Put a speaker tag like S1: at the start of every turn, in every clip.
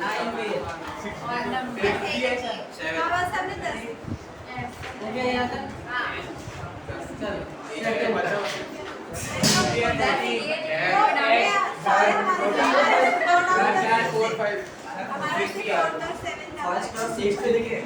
S1: 9 पे
S2: और नंबर 8 हवा सबने 10
S1: हो गया यहाँ तक। चलो फर्स्ट और सिक्स पे देखिए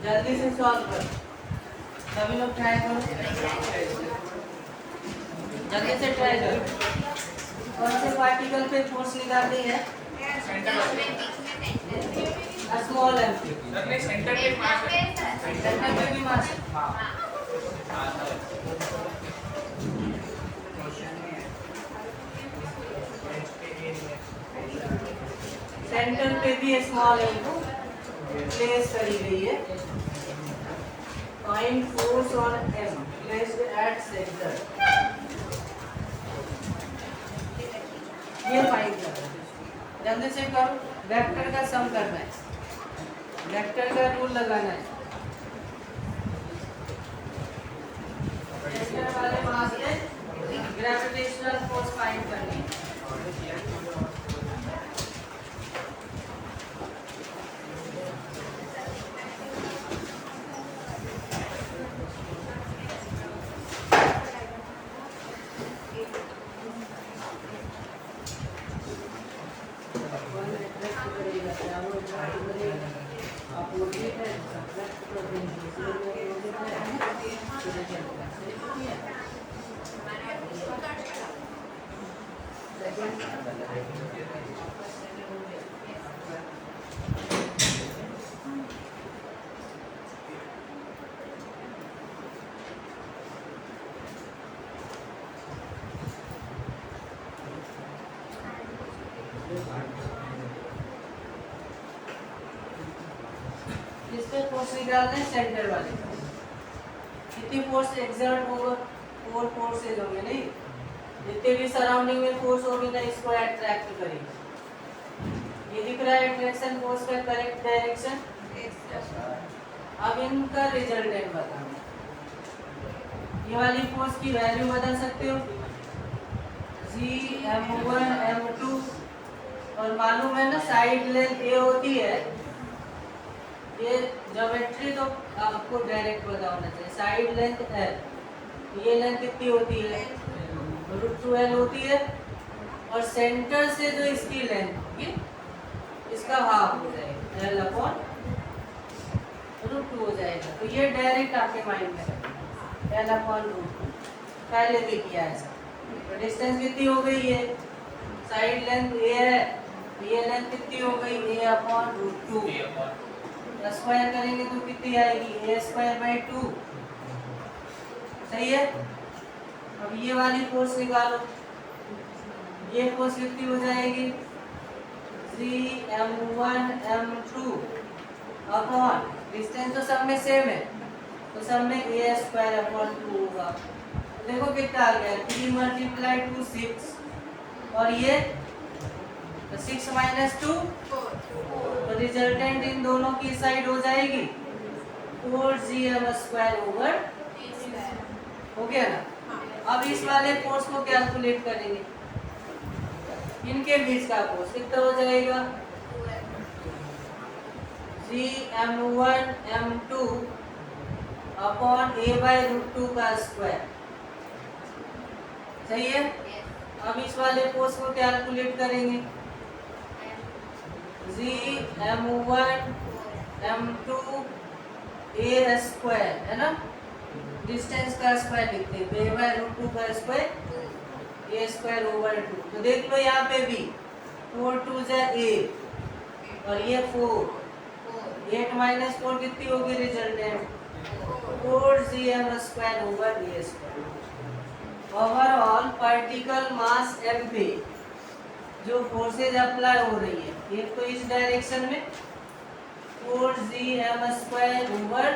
S1: जल्दी से सॉल्व करो, सभी लोग ट्राई करो, जल्दी से ट्राई करो। कौन से पार्टिकल पे फोर्स निकालनी है? स्मॉल एम पे। सेंटर पे भी मास है। सेंटर पे भी स्मॉल एम को प्लेस करी गई है। Find force on M placed at centre. ये फाइंड करो, जल्दी से करो। वेक्टर का सम करना है, वेक्टर का रूल लगाना है। सेंटर वाले मास से ग्रेविटेशनल फोर्स फाइंड करनी है। इसपे फोर्स निकालना है सेंटर वाले। कितनी फोर्स एक्सर्ट होगा? 4 फोर्सेज होंगे नहीं, जितने भी सराउंडिंग में फोर्स होगी ना इसको अट्रैक्ट करेगी। ये दिख रहा है अट्रैक्शन फोर्स का करेक्ट डायरेक्शन। अब इनका रिजल्टेंट बताना। ये वाली फोर्स की वैल्यू बदल सकते हो, Gm1 m2, और मालूम है ना साइड लेंथ ये होती है। ये ज्योमेट्री तो आपको डायरेक्ट पता होना चाहिए। साइड लेंथ है, ये लेंथ कितनी होती है? √2l होती है, और सेंटर से जो इसकी लेंथ ये इसका हाफ हो जाएगा, l/√2 हो जाएगा। तो ये डायरेक्ट आपके माइंड में है, l/√2 पहले भी किया ऐसा। तो डिस्टेंस कितनी हो गई है? साइड लेंथ a है, ये लेंथ कितनी हो गई? a/√2। स्क्वायर करेंगे तो कितनी आएगी? a²/2। सही है। अब ये वाली फोर्स निकालो, ये फोर्स कितनी हो जाएगी? Gm1 m2 अपॉन डिस्टेंस तो सब में सेम है, तो सब में a²/2 होगा। देखो कितना आ गया, 3 × 2 6, और ये 6 - 2 तो रिजल्टेंट इन दोनों की साइड हो जाएगी 4Gm² हो गया ना। अब इस वाले फोर्स को कैलकुलेट करेंगे, इनके बीच का फोर्स कितना हो जाएगा? Gm1 m2 अपॉन a/√2 का स्क्वायर। सही है। अब इस वाले फोर्स को कैलकुलेट करेंगे, Gm1 m2 a² है ना, डिस्टेंस का स्क्वायर लिखते हैं, a/√2 का स्क्वायर a²/2। तो देख लो यहाँ पे भी 4 2 8, और ये 4, 8 - 4 कितनी होगी resultant? 4Gm² a²। Overall particle mass m पे जो फोर्सेज अप्लाई हो रही है, एक तो इस डायरेक्शन में 4gm² ओवर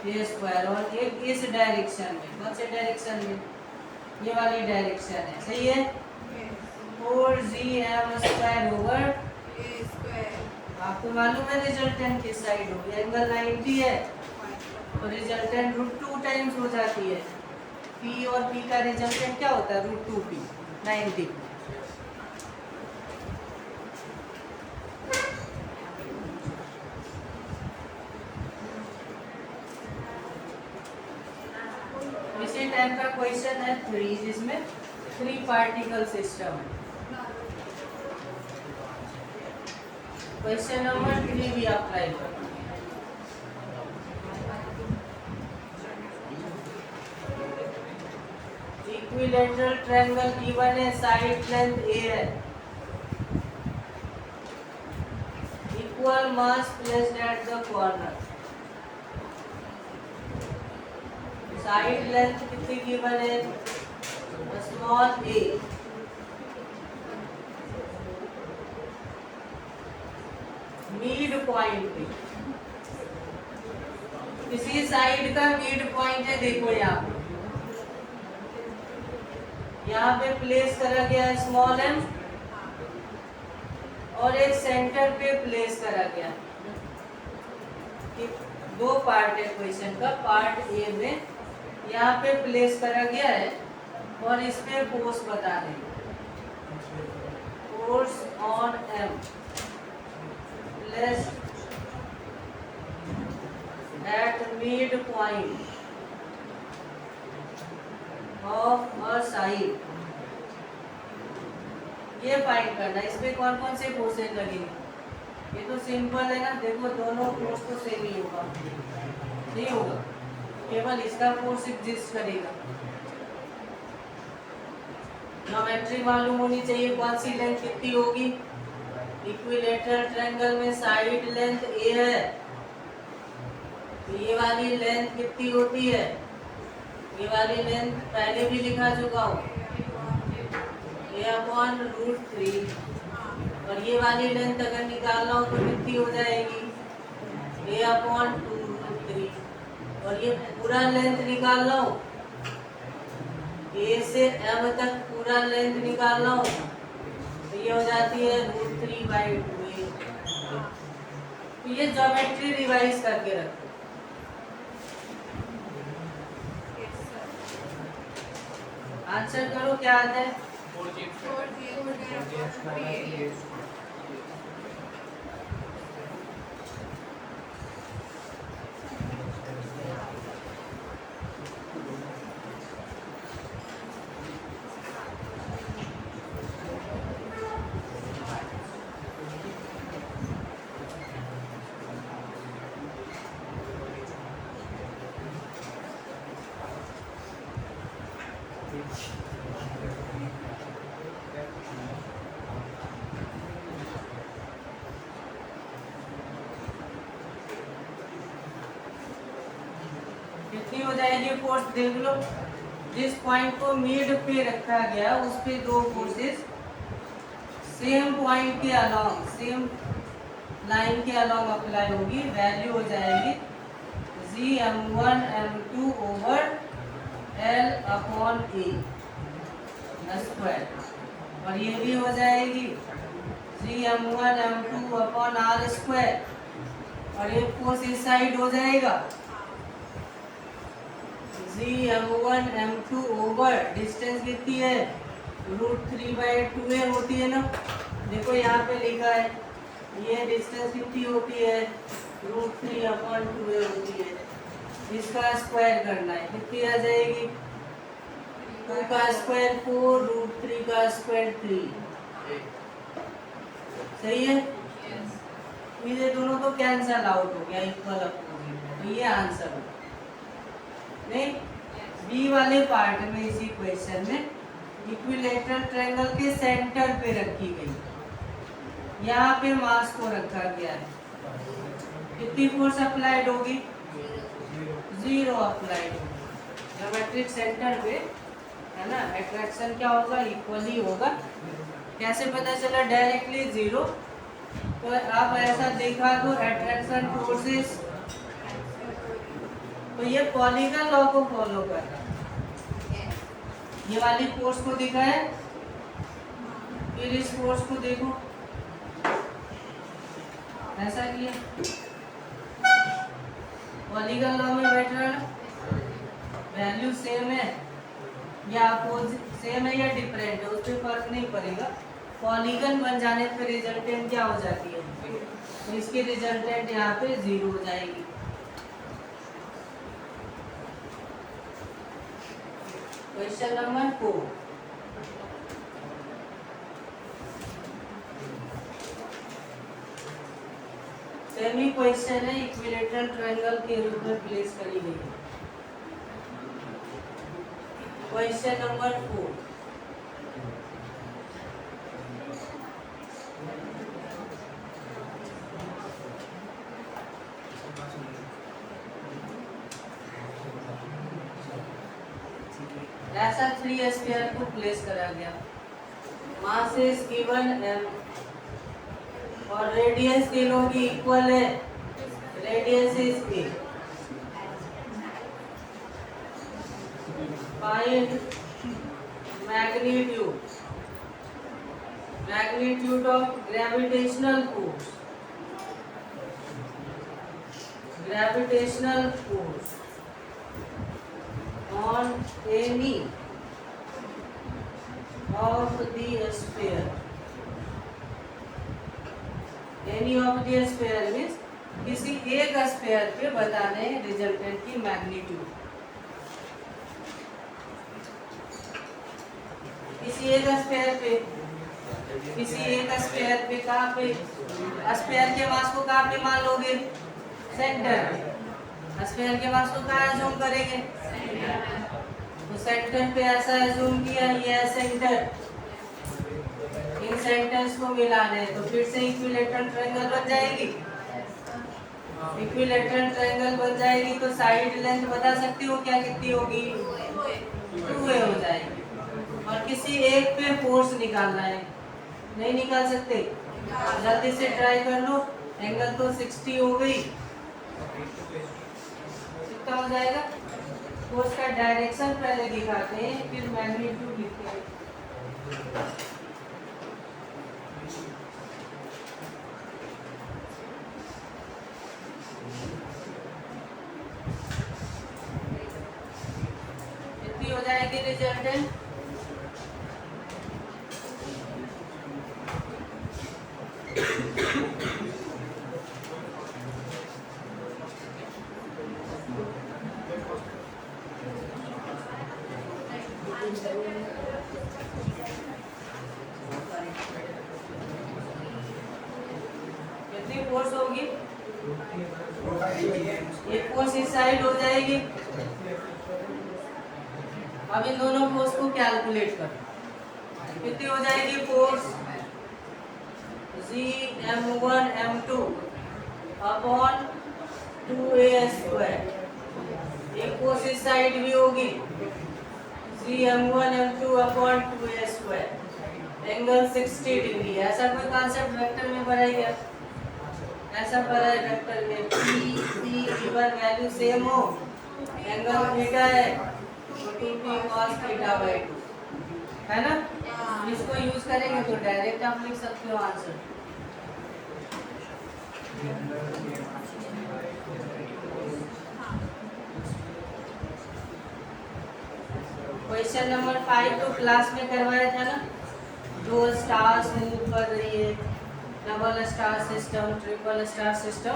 S1: a स्क्वायर, और एक इस डायरेक्शन में, कौन से डायरेक्शन में, ये वाली डायरेक्शन है, सही है, 4gm² ओवर
S2: ए स्क्वायर।
S1: आपको मालूम है रिजल्टेंट किस साइड होगी, एंगल 90 है तो रिजल्टेंट √2 टाइम्स हो जाती है, P और P का रिजल्टेंट क्या होता है, √2P 90। इसी टाइप का क्वेश्चन है 3, जिसमें 3 पार्टिकल सिस्टम है। क्वेश्चन नंबर 3 भी अप्लाई करो। इक्विलैटरल ट्रायंगल गिवन है, साइड लेंथ a है, equal mass placed at the corner, side length कितनी गिवन है, स्मॉल a, मिड पॉइंट पे, किसी साइड का मिड पॉइंट है, देखो यहाँ पे प्लेस करा गया है स्मॉल m, और एक सेंटर पे प्लेस करा गया, दो पार्ट है क्वेश्चन का, पार्ट ए में यहाँ पे प्लेस करा गया है और इस पे फोर्स बता दें, force on m place at mid point of a side, ये फाइंड करना, इसमें कौन कौन से फोर्सेज लगेंगे, ये तो सिंपल है ना, देखो दोनों फोर्स तो सेम ही होगा, नहीं होगा, केवल इसका फोर्स एग्जिस्ट करेगा। ज्योमेट्री मालूम होनी चाहिए, कौन सी लेंथ कितनी होगी, इक्विलैटरल ट्रायंगल में साइड लेंथ a है, तो ये वाली लेंथ कितनी होती है, ये वाली लेंथ पहले भी लिखा चुका हूँ, a/√3, और ये वाली लेंथ अगर निकालना हो तो कितनी हो जाएगी, a/2√3, और ये पूरा लेंथ निकालना हो, a से m तक पूरा लेंथ निकालना हो तो ये हो जाती है √3/2a। तो ये ज्योमेट्री रिवाइज करके रखो। आंसर करो, क्या आता है,
S2: 4g²।
S1: कितनी हो जाएगी फोर्स, देख लो, जिस पॉइंट को मिड पे रखा गया उस पे दो फोर्सेस सेम पॉइंट के अलोंग, सेम लाइन के अलोंग अप्लाई होगी, वैल्यू हो जाएगी Gm1 m2 over L/A square, और ये भी हो जाएगी Gm1 m2 upon r square, और ये फोर्स इस साइड हो जाएगा Gm1 m2 ओवर डिस्टेंस कितनी है, √3/2a होती है ना, देखो यहाँ पे लिखा है, ये डिस्टेंस कितनी होती है, √3/2a होती है, इसका स्क्वायर करना है, कितनी आ जाएगी, 2 का स्क्वायर 4, √3 का स्क्वायर 3, सही है, ये दोनों तो कैंसल आउट हो गया, इक्वल अपोजिट, तो ये आंसर हो, नहीं, बी वाले पार्ट में इसी क्वेश्चन में इक्विलैटरल ट्रायंगल के सेंटर पे रखी गई, यहाँ पे मास को रखा गया है, कितनी फोर्स अप्लाइड होगी, 0 अप्लाइड होगी, ज्योमेट्रिक सेंटर पे है ना, अट्रैक्शन क्या होगा, इक्वली होगा। कैसे पता चला, डायरेक्टली जीरो। तो आप ऐसा देखा तो अट्रैक्शन फोर्सेस, तो ये पॉली का लॉ को फॉलो कर रहा है। ये वाली फोर्स को दिखा है, फिर इस फोर्स को देखो, ऐसा किया, पॉली का लॉ में बैठ रहा है, वैल्यू सेम है या अपोजिट, सेम है या डिफरेंट है, उसमें फर्क नहीं पड़ेगा। पॉलीगन बन जाने पे रिजल्टेंट क्या हो जाती है, तो इसकी रिजल्टेंट यहाँ पे जीरो हो जाएगी। क्वेश्चन नंबर 4, सेमी क्वेश्चन है, इक्विलेटरल ट्रायंगल के रूप में प्लेस करी गई है। क्वेश्चन नंबर 4, ऐसा 3 स्फीयर को प्लेस करा गया, मास इज गिवन m और रेडियस तीनों की इक्वल है, radius is a। Find magnitude, magnitude of gravitational force, gravitational force on any of the sphere, any of the sphere means किसी एक स्फीयर पे बताने रिजल्टेंट की मैग्नीट्यूड, किसी एक स्फीयर पे, किसी एक स्फीयर पे कहाँ पे, स्फीयर के मास को कहाँ पे मान लोगे, सेंटर, स्फीयर के मास को कहाँ एज्यूम करेंगे, तो सेंटर पे ऐसा एज्यूम किया, ये है सेंटर, इन सेंटर्स को मिलाने, तो फिर से इक्विलेटरल ट्रायंगल बन जाएगी, इक्विलेटरल ट्रायंगल बन जाएगी, तो साइड लेंथ बता सकती हो क्या कितनी होगी, 2a हो जाएगी। और किसी एक पे फोर्स निकालना है, नहीं निकाल सकते, जल्दी से ट्राई कर लो, एंगल तो 60 हो गई, कितना हो जाएगा, तो उसका डायरेक्शन पहले दिखाते हैं, फिर मैग्नीट्यूड लिखते हैं। कितनी हो जाएगी रिजल्टेंट, कितनी फोर्स होगी, एक फोर्स इस साइड हो जाएगी। अब इन दोनों फोर्स को कैलकुलेट कर, कितनी हो जाएगी force, Gm1 m2 upon 2a square, एक फोर्स इस साइड भी होगी, Gm1 m2 upon 2a square, angle 60 degree. ऐसा कोई कॉन्सेप्ट वेक्टर में पढ़ा है क्या, ऐसा पढ़ा है वेक्टर में, p गिवन वैल्यू सेम हो, एंगल थीटा है, तो 2p cos थीटा बाय 2, है ना, इसको यूज करेंगे तो डायरेक्ट आप लिख सकते हो आंसर। क्वेश्चन नंबर 5 तो क्लास में करवाया था ना, 2 स्टार्स मूव कर रही है, double star system, triple star system,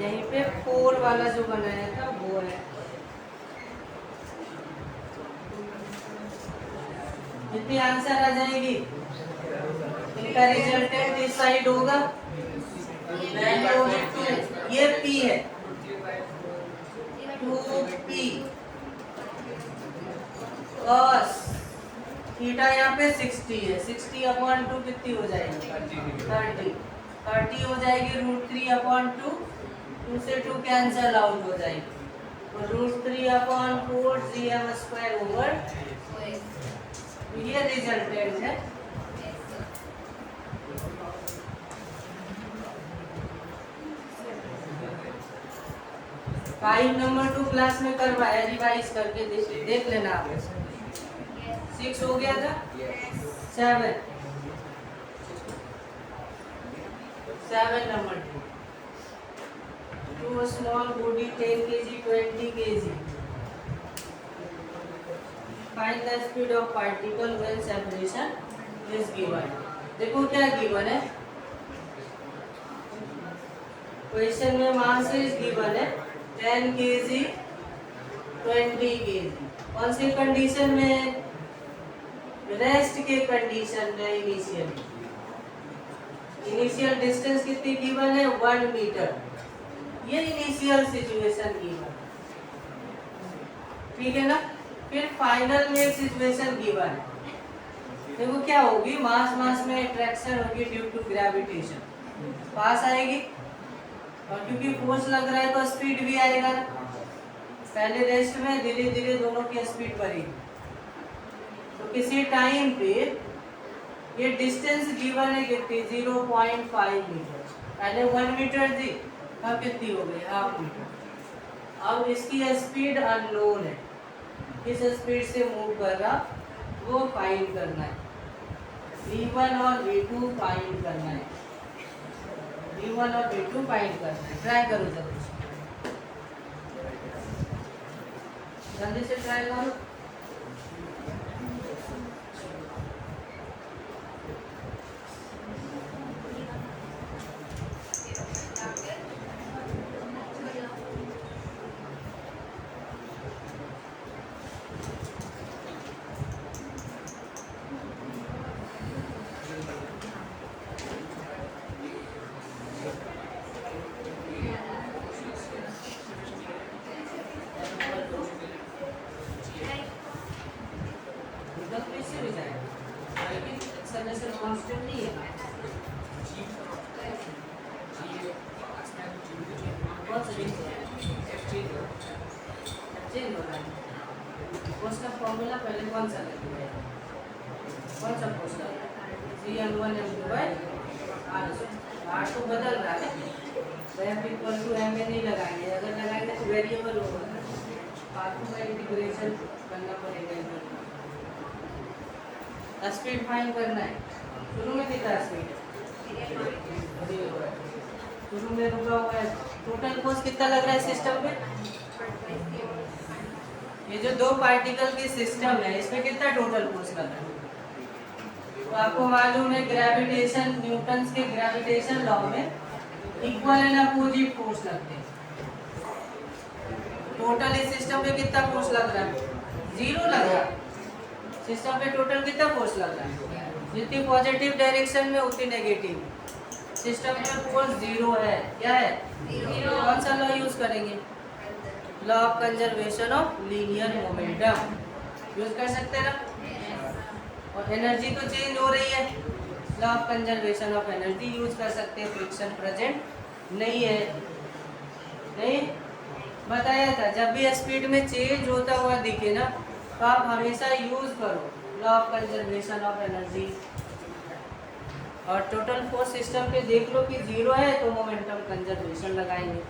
S1: यहीं पे 4 वाला जो बनाया था वो है। कितनी आंसर आ जाएगी, इनका रिजल्टेंट इस साइड होगा, वैल्यू होगी 2, ये p है, 2p cos थीटा यहाँ पे 60 है, 60 अपॉन 2 कितनी हो जाएगी, 30 हो जाएगी, √3 अपॉन 2, 2 से 2 कैंसल आउट हो जाएगी, तो √3 अपॉन 4 Gm² ओवर ये रिजल्टेंट है। 5 नंबर 2 क्लास में करवाया, रिवाइज करके देख लेना आप। 6 हो गया था। 7 number 2 small body 10 kg 20 kg, find the speed of particle when separation is given. देखो क्या गिवन है क्वेश्चन में, मास इज गिवन है 10 kg 20 kg। कौन सी कंडीशन में? रेस्ट के कंडीशन में। इनिशियल डिस्टेंस कितनी गिवन है? 1 मीटर। ये इनिशियल सिचुएशन गिवन, ठीक है ना। फिर फाइनल में सिचुएशन गिवन है। देखो क्या होगी, मास मास में अट्रैक्शन होगी ड्यू टू ग्रेविटेशन, पास आएगी, और क्योंकि फोर्स लग रहा है तो स्पीड भी आएगा। पहले रेस्ट में धीरे धीरे दोनों की स्पीड बढ़ेगी। तो किसी टाइम पे ये डिस्टेंस गिवन है कितनी? 0.5 मीटर। पहले 1 मीटर थी, अब कितनी हो गई? Half metre. अब इसकी स्पीड अननोन है, किस स्पीड से मूव कर रहा वो फाइंड करना है। v1 और v2 फाइंड करना है। v1 और v2 फाइंड करना है। ट्राई करो जल्दी से ट्राई करो। उसका फॉर्मूला पहले कौन सा लगेगा? कौन सा formula? Cm1 m2 by r तो बदल रहा है, f इक्वल टू m नहीं लगाएंगे। अगर लगाएंगे तो वेरिएबल होगा, फालतू का इंटीग्रेशन करना पड़ेगा। स्पीड फाइंड करना है। शुरू में कितना स्पीड है? शुरू में रुका हुआ है। टोटल फोर्स कितना लग रहा है सिस्टम पे? ये जो दो पार्टिकल की सिस्टम है इसमें कितना टोटल फोर्स लग रहा है? तो आपको मालूम है ग्रेविटेशन, न्यूटन्स के ग्रेविटेशन लॉ में इक्वल एंड अपोजिट फोर्स लगते हैं। टोटल इस सिस्टम पे कितना फोर्स लग रहा है? 0 लग रहा है। सिस्टम पे टोटल कितना फोर्स लग रहा है? जितनी पॉजिटिव डायरेक्शन में उतनी नेगेटिव। सिस्टम में फोर्स 0 है। क्या है? 0। कौन सा लॉ यूज करेंगे? Law of conservation of linear momentum use कर सकते हैं ना। और एनर्जी तो चेंज हो रही है, law of conservation of energy use कर सकते हैं। फ्रिक्शन प्रेजेंट नहीं है, नहीं बताया था। जब भी स्पीड में चेंज होता हुआ दिखे ना तो आप हमेशा यूज करो law of conservation of energy. और टोटल फोर्स सिस्टम पे देख लो कि 0 है तो मोमेंटम कंजर्वेशन लगाएंगे,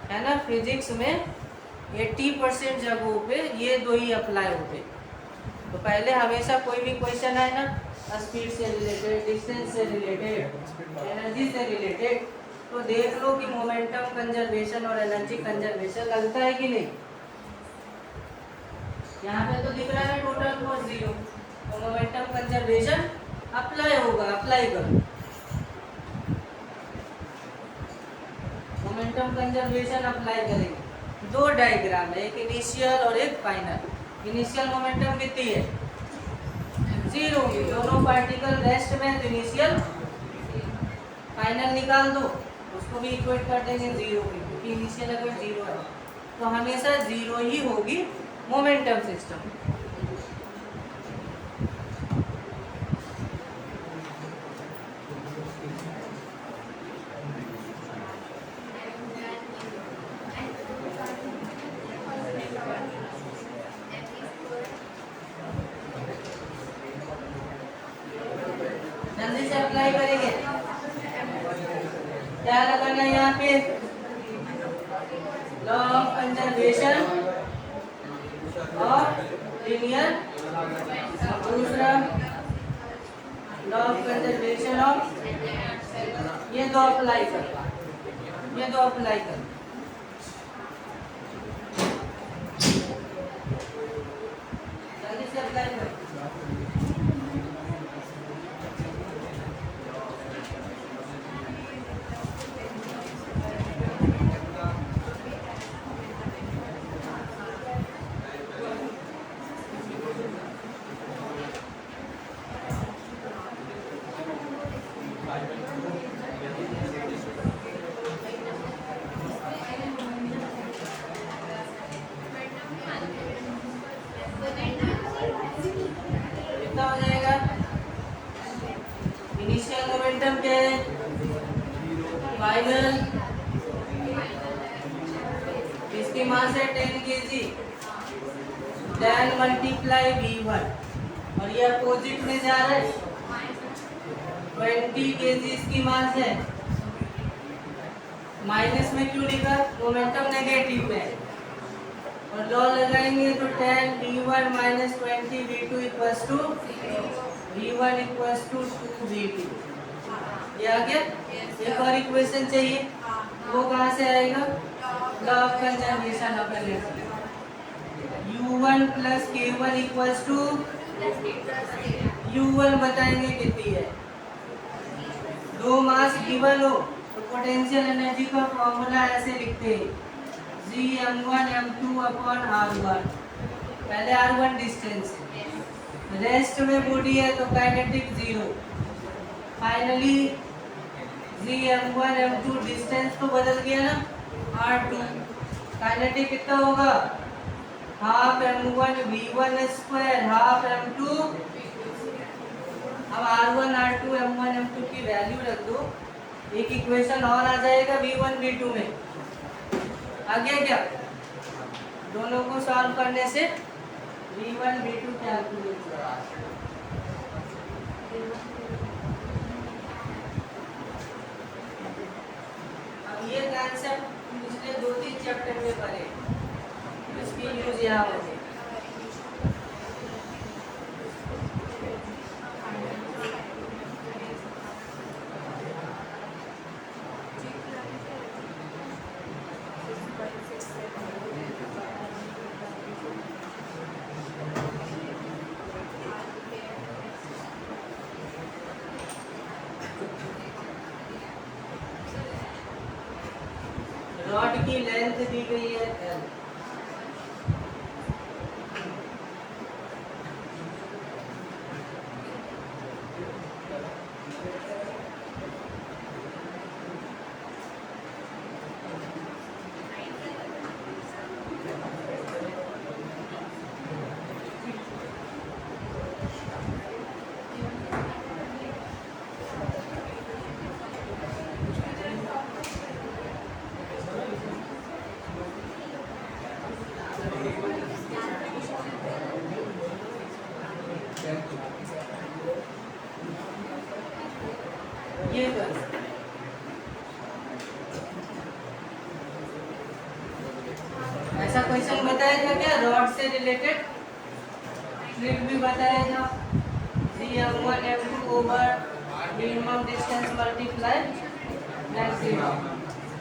S1: है ना। फिजिक्स में 80% जगहों पे ये दो ही अप्लाई होते। तो पहले हमेशा कोई भी क्वेश्चन आए ना, स्पीड से रिलेटेड, डिस्टेंस से रिलेटेड, एनर्जी से रिलेटेड, तो देख लो कि मोमेंटम कंजर्वेशन और एनर्जी कंजर्वेशन लगता है कि नहीं। यहाँ पे तो दिख रहा है टोटल फोर्स 0, तो मोमेंटम कंजर्वेशन अप्लाई होगा। अप्लाई करो, मोमेंटम कंजर्वेशन अप्लाई करेंगे। दो डायग्राम है, एक इनिशियल और एक फाइनल। इनिशियल मोमेंटम कितनी है? 0 की। दोनों पार्टिकल रेस्ट में, तो इनिशियल फाइनल निकाल दो, उसको भी इक्वेट कर देंगे 0 की, क्योंकि इनिशियल अगर 0 है तो हमेशा 0 ही होगी मोमेंटम सिस्टम। जल्दी से अप्लाई करेंगे। क्या लगाना है यहाँ पे? लॉ ऑफ कंजर्वेशन और लीनियर, दूसरा लॉ ऑफ कंजर्वेशन ऑफ, ये दो अप्लाई कर, ये दो अप्लाई कर। जल्दी से अप्लाई कर। कितना हो जाएगा? इनिशियल मोमेंटम क्या है? फाइनल, इसकी मास है 10 kg, देन मल्टीप्लाई V1 और ये अपोजिट में जा रहा है 20 kg इसकी मास है। माइनस में क्यों लिखा? मोमेंटम नेगेटिव में। और लॉ लगाएंगे तो 10 V1 minus 20 V2 equals to V1 equals to 2 V2। ये आ गया? एक और इक्वेशन चाहिए, वो कहाँ से आएगा? Law of conservation of energy. U1 plus K1 equals to U1 बताएंगे कितनी है। दो मास गिवन हो तो पोटेंशियल एनर्जी का फॉर्मूला ऐसे लिखते हैं, Gm1 m2 अपॉन r1। पहले r1 डिस्टेंस है, रेस्ट में बॉडी है तो kinetic 0। Finally Gm1 m2 distance तो बदल गया ना, r2। काइनेटिक कितना होगा? Half m1 v1 square half m2। अब r1 r2 m1 m2 की वैल्यू रख दो, एक इक्वेशन और आ जाएगा v1 v2 में। आ गया क्या? दोनों को सॉल्व करने से v1 v2 कैलकुलेट करा। अब ये कॉन्सेप्ट पिछले 2-3 चैप्टर में पढ़े, इसकी यूज यहाँ होगी। रॉड की लेंथ दी गई है L। ये कर ऐसा क्वेश्चन बताया था क्या? रॉड से रिलेटेड ट्रिक भी बताया था। Gm1 m2 over minimum distance multiply maximum,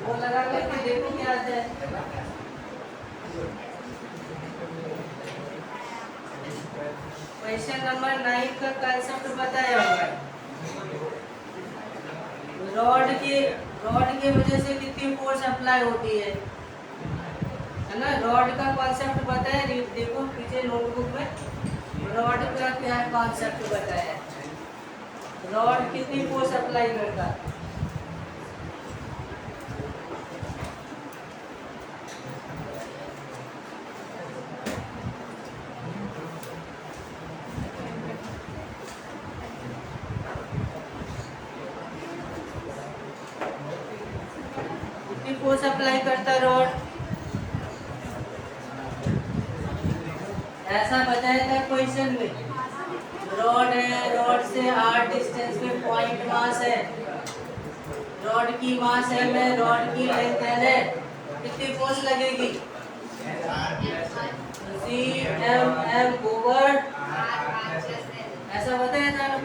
S1: वो लगा करके देखो क्या आता है। क्वेश्चन नंबर 9 का कांसेप्ट बताया होगा। रॉड के वजह से कितनी फोर्स अप्लाई होती है ना? रॉड का कॉन्सेप्ट बताया, देखो पीछे नोटबुक में रॉड का क्या कॉन्सेप्ट बताया है। रॉड कितनी फोर्स अप्लाई करता है? कितनी फोर्स अप्लाई करता रॉड? ऐसा बताया था क्वेश्चन में। रॉड है, रॉड से r डिस्टेंस में पॉइंट मास है, रॉड की मास है में, रॉड की लेंथ है, कितनी फोर्स लगेगी? Cmm ओवर, ऐसा बताया था ना,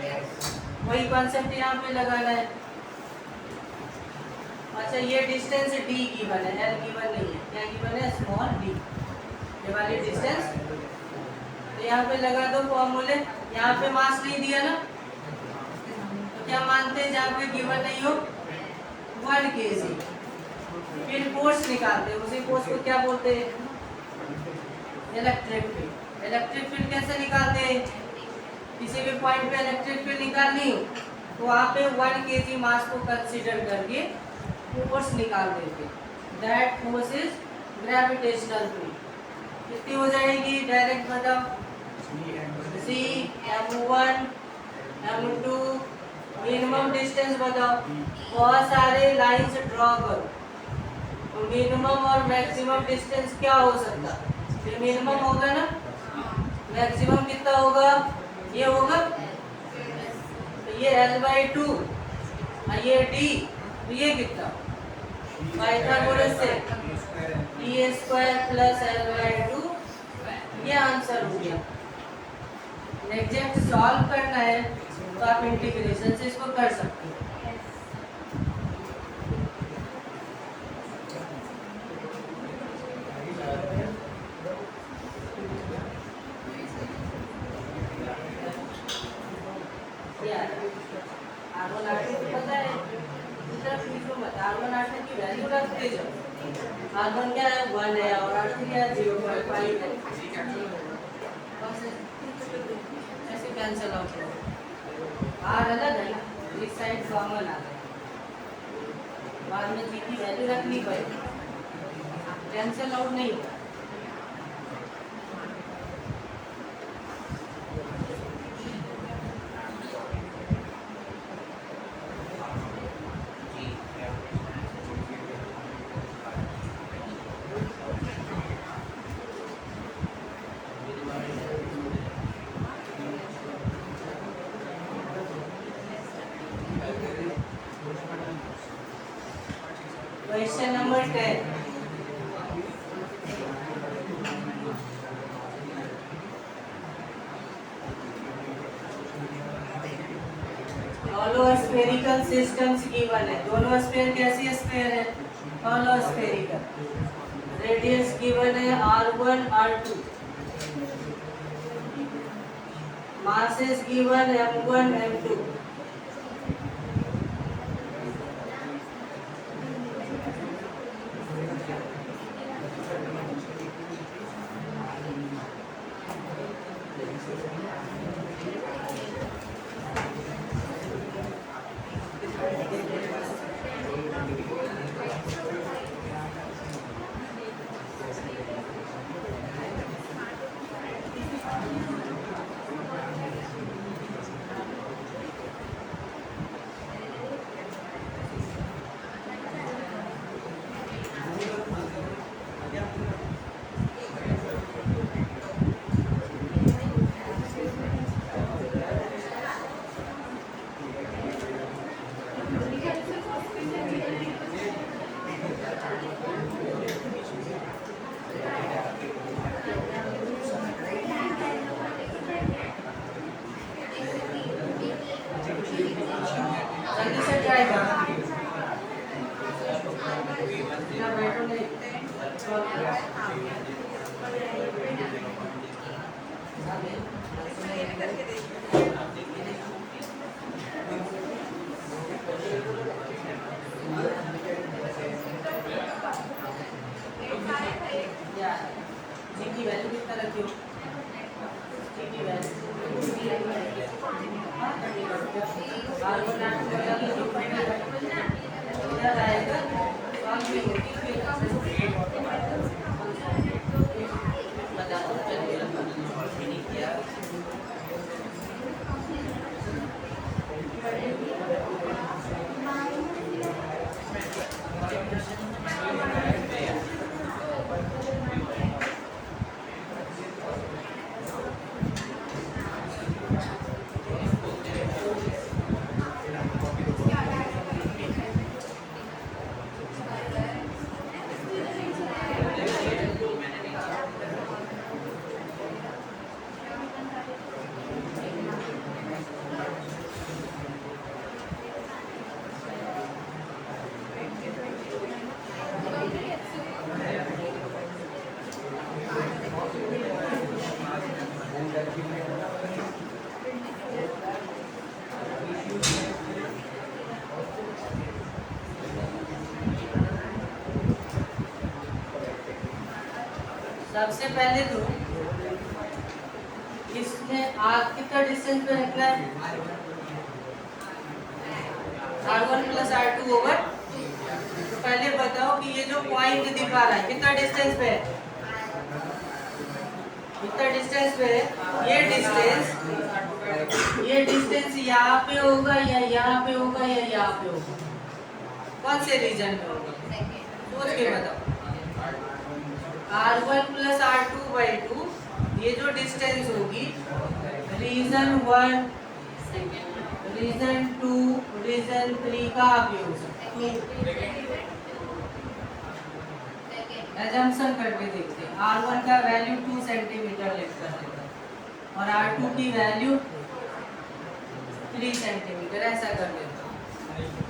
S1: वही कॉन्सेप्ट यहाँ पे लगाना है। अच्छा ये डिस्टेंस d गिवन है, l गिवन नहीं है, क्या गिवन है? स्मॉल d, ये वाली डिस्टेंस। तो यहाँ पे लगा दो फॉर्मूले, यहाँ पे मास नहीं दिया ना, तो क्या मानते हैं जहाँ पे गिवन नहीं हो? 1 kg। फिर फोर्स निकालते हैं, उसी फोर्स को क्या बोलते हैं? Electric field. इलेक्ट्रिक फील्ड कैसे निकालते हैं? किसी भी पॉइंट पे इलेक्ट्रिक फील्ड निकालनी हो तो वहाँ पे 1 kg मास को कंसीडर करके फोर्स निकाल देते। That force is gravitational field. कितनी हो जाएगी? डायरेक्ट बताओ। C m1 m2, minimum distance बताओ। बहुत सारे लाइंस ड्रॉ करो तो मिनिमम और मैक्सिमम डिस्टेंस क्या हो सकता? ये मिनिमम होगा ना, मैक्सिमम कितना होगा? ये होगा, तो ये l/2 और ये d, तो ये कितना? पाइथागोरस से d² प्लस l/2, ये आंसर हो गया। एग्जैक्ट सॉल्व करना है तो आप इंटीग्रेशन से इसको कर सकते हो। R1 क्या है? 1 है और R2 क्या है? 0.5 है। ऐसे कैंसिल आउट करो। R अलग है, इस साइड कॉमन आ गया, बाद में जी की वैल्यू रखनी पड़ेगी, कैंसिल आउट नहीं होगा। Question number 10। होलोस्फेरिकल सिस्टम्स गिवन है। दोनों स्फीयर कैसी स्फीयर है? होलोस्फेरिकल। रेडियस गिवन है r1 r2, masses given m1 m2। जल्दी से ट्राई करो। ना बैठो नहीं। जी की वैल्यू कितना रखी हो? जी की वैल्यू सबसे पहले तो इसमें आर कितना डिस्टेंस पे रखना है, R1 प्लस R2 ओवर। तो पहले बताओ कि ये जो पॉइंट दिखा रहा है कितना डिस्टेंस पे है, कितना डिस्टेंस पे है, ये डिस्टेंस यहाँ पे होगा या यहाँ पे होगा या यहाँ पे होगा, कौन से रीजन में होगा, सोच के बताओ। R1 प्लस R2/2 ये जो डिस्टेंस होगी रीजन 1, रीजन 2, रीजन 3 कहाँ पे होगा, एजम्पशन करके देखते हैं। R1 का वैल्यू 2 सेंटीमीटर लेट कर देता है और R2 की वैल्यू 3 सेंटीमीटर, ऐसा कर देता हूँ।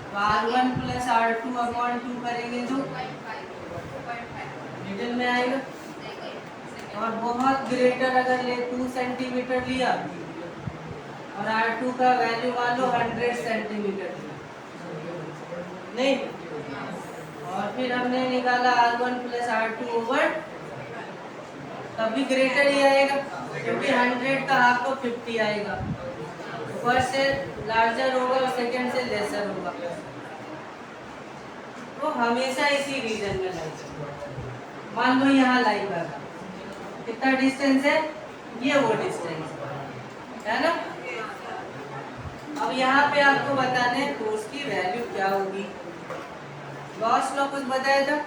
S1: तो R1 प्लस R2/2 करेंगे तो मिडिल में आएगा। और बहुत ग्रेटर अगर ले 2 सेंटीमीटर लिया और R2 का वैल्यू मान लो 100 सेंटीमीटर नहीं, और फिर हमने निकाला R1 प्लस R2 ओवर, तब भी ग्रेटर ही आएगा क्योंकि 100 का हाफ तो 50 आएगा। फर्स्ट से लार्जर होगा और सेकंड से लेसर होगा, तो हमेशा इसी रीजन में लाई। मान लो यहाँ लाई कर कितना डिस्टेंस है, ये वो डिस्टेंस है ना। अब यहाँ पे आपको बताने हैं फोर्स की वैल्यू क्या होगी। गॉस लॉ कुछ बताया था,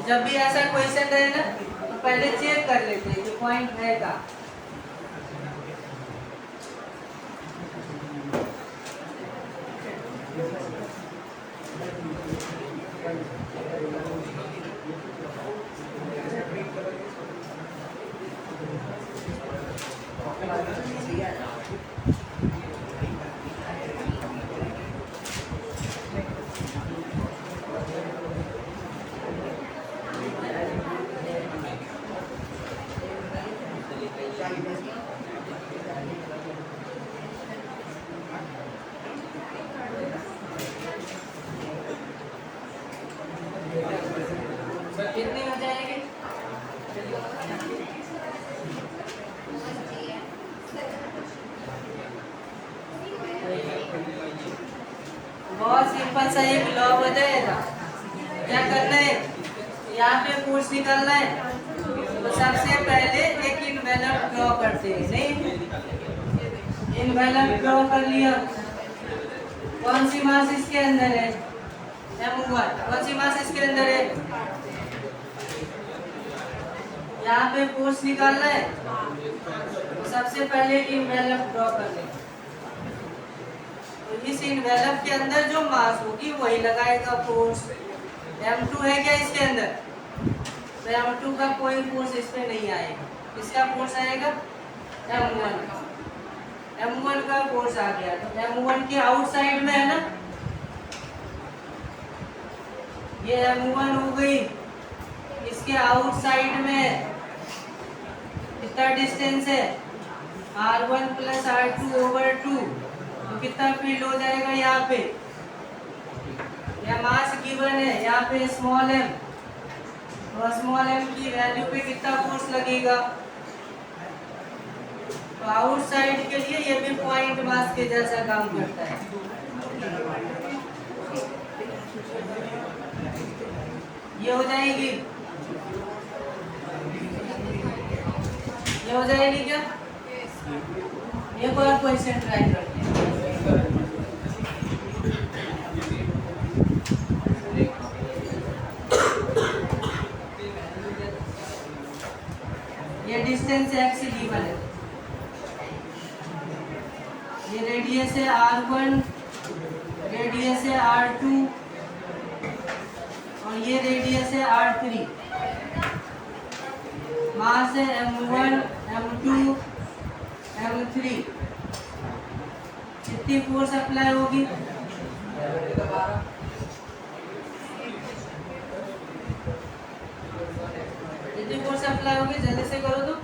S1: जब भी ऐसा क्वेश्चन रहे ना तो पहले चेक कर लेते हैं कि पॉइंट है का। कितनी हो जाएगी, बहुत सिंपल सा एक लॉ बताएगा। क्या करना है, यहाँ पे फोर्स निकालना है तो सबसे पहले एक इन्वेलप ड्रॉ करते हैं, नहीं इन्वेलप ड्रॉ कर लिया। कौन सी मास इसके अंदर है, M1, कौन सी मास इसके अंदर है, यहाँ पे फोर्स निकालना है तो सबसे पहले इन्वेलप ड्रॉ कर लें। तो इस इन्वेलप के अंदर जो मास होगी वही लगाएगा फोर्स। M2 है क्या इसके अंदर, तो M2 का कोई फोर्स इस पे नहीं आएगा, इसका फोर्स आएगा M1 का। M1 का फोर्स आ गया तो M1 के आउटसाइड में है ना, ये M1 हो गई, इसके आउटसाइड में कितना डिस्टेंस है R1 प्लस R2/2, तो कितना फील्ड हो जाएगा यहाँ पे, या मास गिवन है यहाँ पे स्मॉल m, तो स्मॉल m की वैल्यू पे कितना फोर्स लगेगा। तो आउटसाइड के लिए ये भी पॉइंट मास के जैसा काम करता है। ये हो जाएगी, ये हो जाएगी क्या, एक और क्वेश्चन ट्राई करते हैं। ये डिस्टेंस x गिवन है, ये रेडियस है R1, रेडियस है R2 और ये रेडियस है R3। मास है M1, M2, M3। कितनी फोर्स अप्लाई होगी, कितनी फोर्स अप्लाई होगी, जल्दी से करो तो।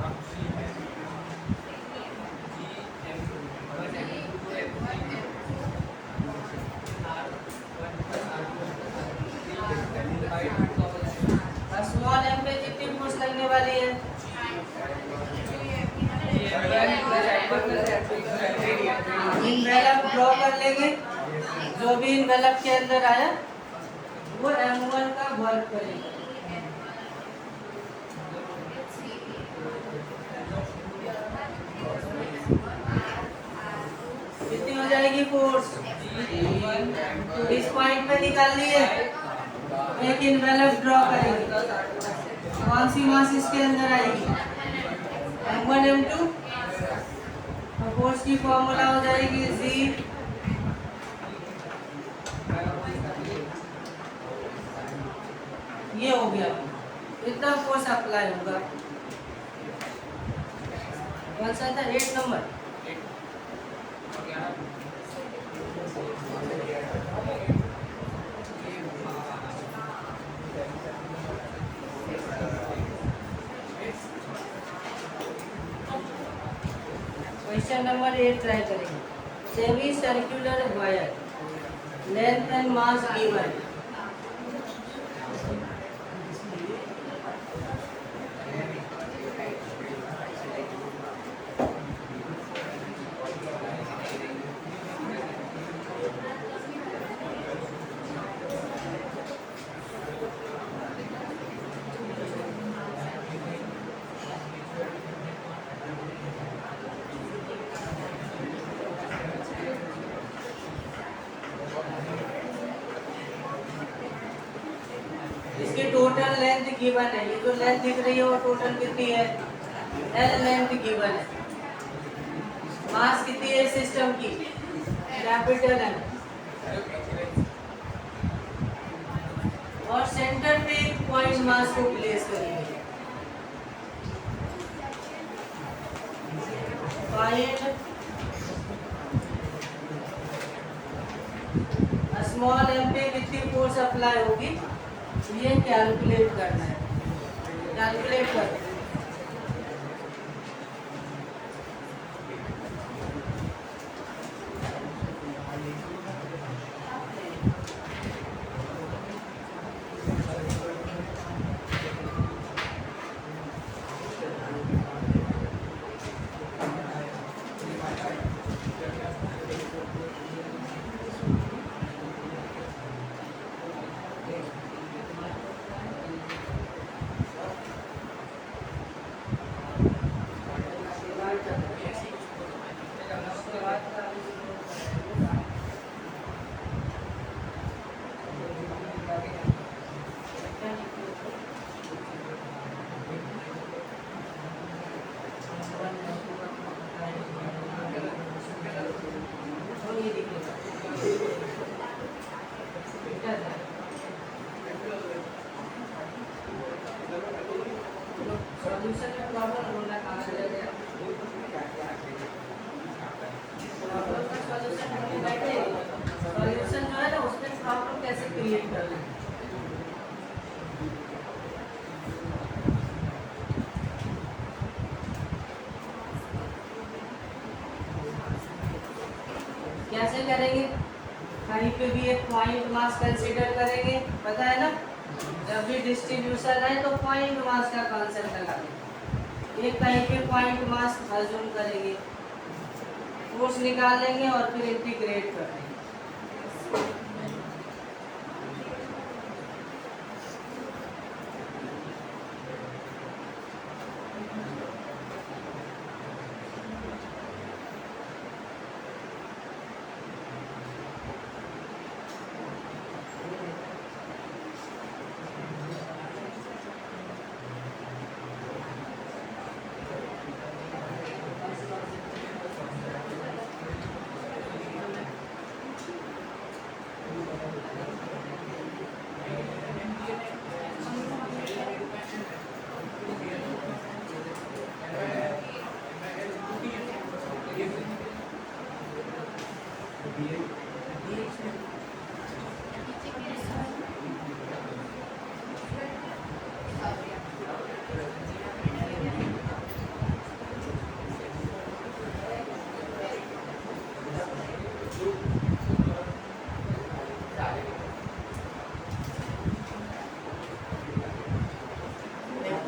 S1: ड्रॉ कर लेंगे। जो भी इनवेलप के अंदर आया वो M1 का वर्क करेगा। कितनी हो जाएगी फोर्स? इस पॉइंट पे निकालनी है। एक इनवेलप ड्रॉ करेंगे। कौन सी मास इसके अंदर आएगी? M1 M2। फोर्स की फॉर्मूला हो जाएगी जी। ये हो गया, इतना फोर्स अप्लाई होगा। कौन सा था? 8 नंबर। क्वेश्चन नंबर 8 ट्राई करेंगे। Semi circular wire, length and mass given. इसकी टोटल लेंथ गिवन है। ये जो लेंथ दिख रही है वो टोटल कितनी है? L लेंथ गिवन है। मास कितनी है सिस्टम की? Capital M। और सेंटर पे एक पॉइंट मास को प्लेस करेंगे। पॉइंट स्मॉल m पे कितनी फोर्स अप्लाई होगी ये कैलकुलेट करना है। कैलकुलेट कर सॉल्यूशन में प्रॉब्लम होना कहाँ से लग गया? प्रॉब्लम का सॉल्यूशन ढूंढने बैठे, सॉल्यूशन जो है ना उसमें प्रॉब्लम कैसे क्रिएट कर लें। कैसे करेंगे? कहीं पे भी एक पॉइंट मास कंसीडर करेंगे, पता है ना? जब भी डिस्ट्रीब्यूशन है तो पॉइंट मास का कॉन्सेप्ट लगाएंगे। एक कहीं पे पॉइंट मास अज्यूम करेंगे, फोर्स निकाल लेंगे और फिर इंटीग्रेट कर देंगे।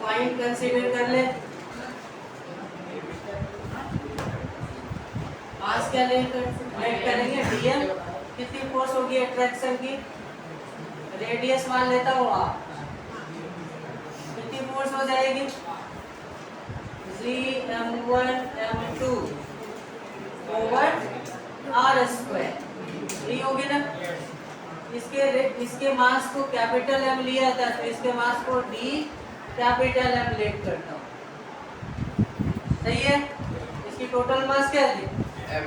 S1: पॉइंट कंसीडर कर ले। मास क्या लेट करेंगे डीएम। कितनी फोर्स होगी अट्रैक्शन की, रेडियस मान लेता हूँ आप, कितनी फोर्स हो जाएगी Gm1 m2 over r square, यही होगी ना। इसके मास को कैपिटल एम लिया था तो इसके मास को डी कैपिटल एम लेट करता हूँ, सही है। इसकी टोटल मास क्या थी
S3: M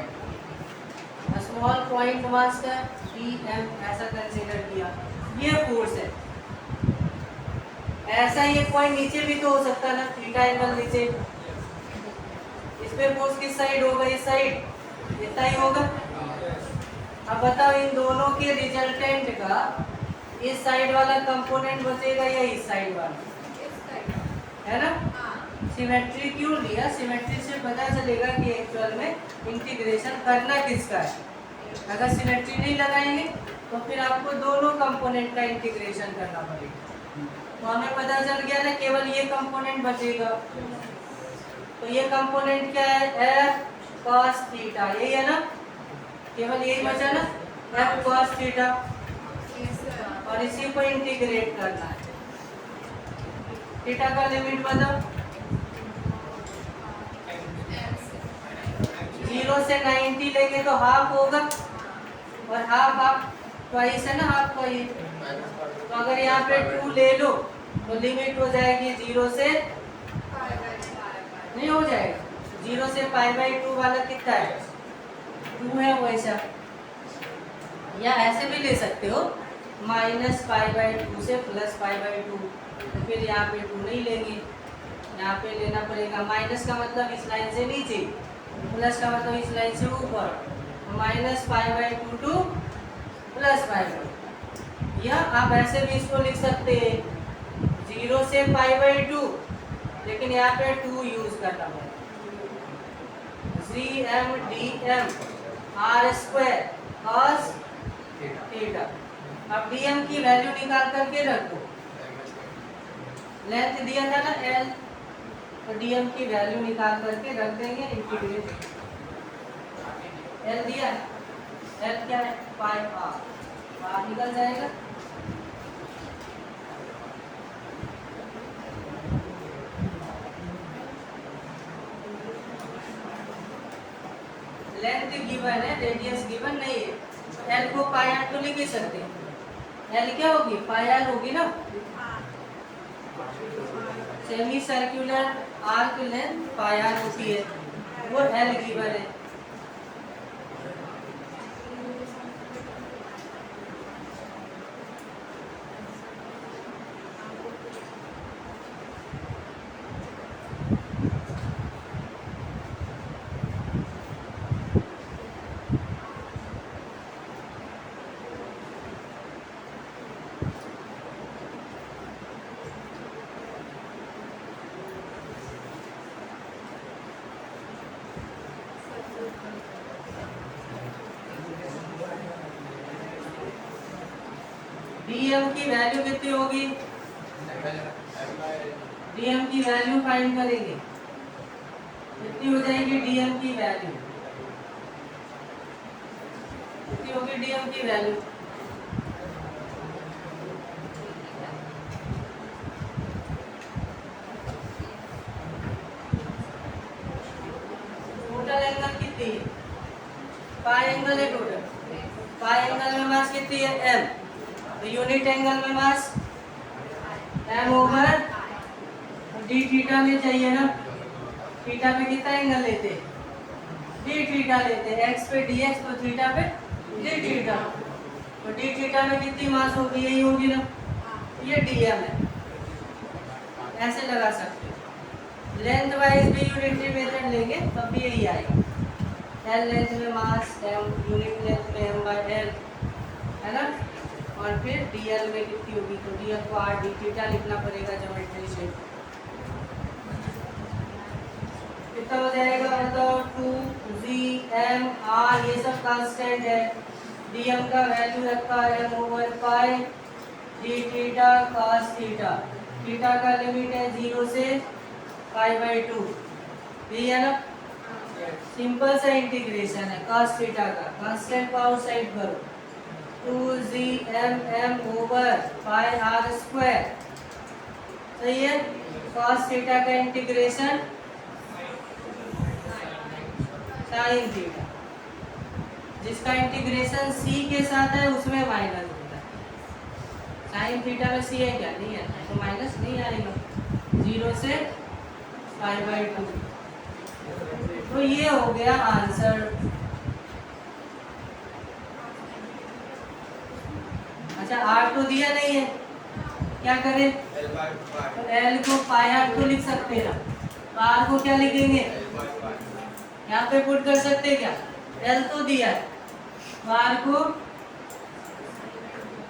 S1: स्मॉल पॉइंट मास का डी एम ऐसा कंसीडर किया, ये फोर्स है। ऐसा ही एक पॉइंट नीचे भी तो हो सकता ना, थीटा एंगल नीचे, इस पे फोर्स किस साइड होगा, इस साइड, इतना ही होगा। अब बताओ इन दोनों के रिजल्टेंट का इस साइड वाला कंपोनेंट बचेगा या इस साइड वाला, है ना। सिमेट्री क्यों लिया, सिमेट्री से पता चलेगा कि एक्चुअल में इंटीग्रेशन करना किसका है। अगर सिमेट्री नहीं लगाएंगे तो फिर आपको दोनों कंपोनेंट का इंटीग्रेशन करना पड़ेगा। तो हमें पता चल गया ना केवल ये कंपोनेंट बचेगा, तो ये कंपोनेंट क्या है, f cos थीटा, यही है ना, केवल यही बचा ना, f cos थीटा, और इसी को इंटीग्रेट करना है। थीटा का लिमिट बताओ, 0 से 90 लेंगे तो हाफ होगा, और हाफ ट्वाइस है ना, हाफ ट्वाइस। तो अगर यहाँ पे 2 ले लो तो लिमिट हो जाएगी 0 से, नहीं हो जाएगा, 0 से π/2 वाला कितना है 2 है वैसा, या ऐसे भी ले सकते हो -π/2 से +π/2, तो फिर यहाँ पे 2 नहीं लेंगे, यहाँ पे लेना पड़ेगा। माइनस का मतलब इस लाइन से नीचे, प्लस का मतलब इस लाइन से ऊपर, -π/2 टू +π/2। या आप ऐसे भी इसको लिख सकते हैं 0 से π/2, लेकिन यहाँ पे 2 यूज करना पड़ेगा, Gm r square cos theta. अब dm की वैल्यू निकाल करके रखो, लेंथ दिया था ना l, तो dm की वैल्यू निकाल करके रख देंगे, इंटीग्रेट l दिया, l क्या है पाई r निकल जाएगा। लेंथ गिवन है, रेडियस गिवन नहीं है, तो l को पाई r तो लिख ही सकते हैं, l क्या होगी पाई r होगी ना। सेमी सर्कुलर आर्क लेंथ पाई r होती है, वो l गिवन है। dm की वैल्यू कितनी होगी, dm की वैल्यू फाइंड करेंगे, कितनी हो जाएगी dm की वैल्यू, कितनी होगी dm की वैल्यू, टोटल एंगल कितनी है, पाई एंगल है टोटल, पाई एंगल में मास कितनी है m, तो यूनिट एंगल में मास m ओवर डी थीटा में चाहिए ना, थीटा पे कितना एंगल लेते हैं डी थीटा लेते हैं, x पे dx तो थीटा पे डी थीटा, तो डी थीटा में कितनी मास होगी, यही होगी ना, ये dm है, ऐसे लगा सकते हैं। लेंथ वाइज भी यूनिटरी मेथड लेंगे तब भी यही आएगा, l लेंथ में मास m, यूनिट लेंथ में m/l है ना, और फिर dl में कितनी होगी, तो dl को r d थीटा लिखना पड़ेगा ज्योमेट्री से। कितना हो जाएगा, मतलब 2Gm r, ये सब कांस्टेंट है, dm का वैल्यू रखा है m ओवर पाई d theta cos theta, theta का लिमिट है 0 से π/2, यही है ना। सिंपल सा इंटीग्रेशन है cos थीटा का, कांस्टेंट को आउटसाइड करो, 2gmm over pi R square, सही है। cos थीटा का इंटीग्रेशन sin थीटा, जिसका इंटीग्रेशन c के साथ है उसमें माइनस होता है। sin थीटा में c है क्या, नहीं है, तो माइनस नहीं आएगा, 0 से π/2। तो ये हो गया आंसर। अच्छा r तो दिया नहीं है, क्या करें, तो l को π/2 लिख सकते हैं, तो r को क्या लिखेंगे, यहाँ पे पुट कर सकते क्या, l तो दिया है, तो r को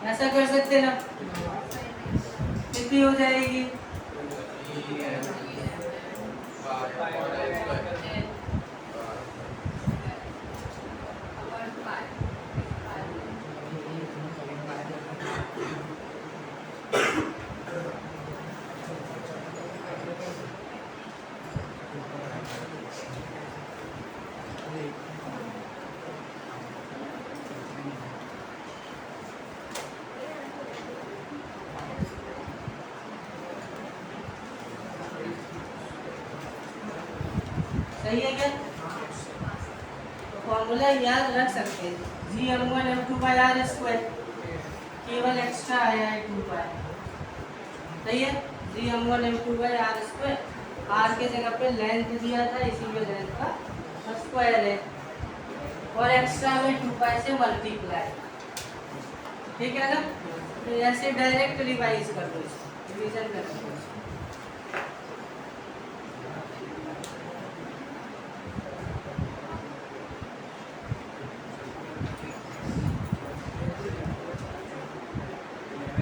S1: ऐसा कर सकते ना, कितनी हो जाएगी, सही है क्या। तो फॉर्मूला याद रख सकते हैं, gm1m2/r², केवल एक्स्ट्रा आया है 2 सही है, gm1m2/r², r के जगह पे लेंथ दिया था, इसीलिए लेंथ का स्क्वायर है, और एक्स्ट्रा में 2 से मल्टीप्लाई, ठीक है ना। तो ऐसे डायरेक्ट रिवाइज कर दो, रिवीजन कर दो।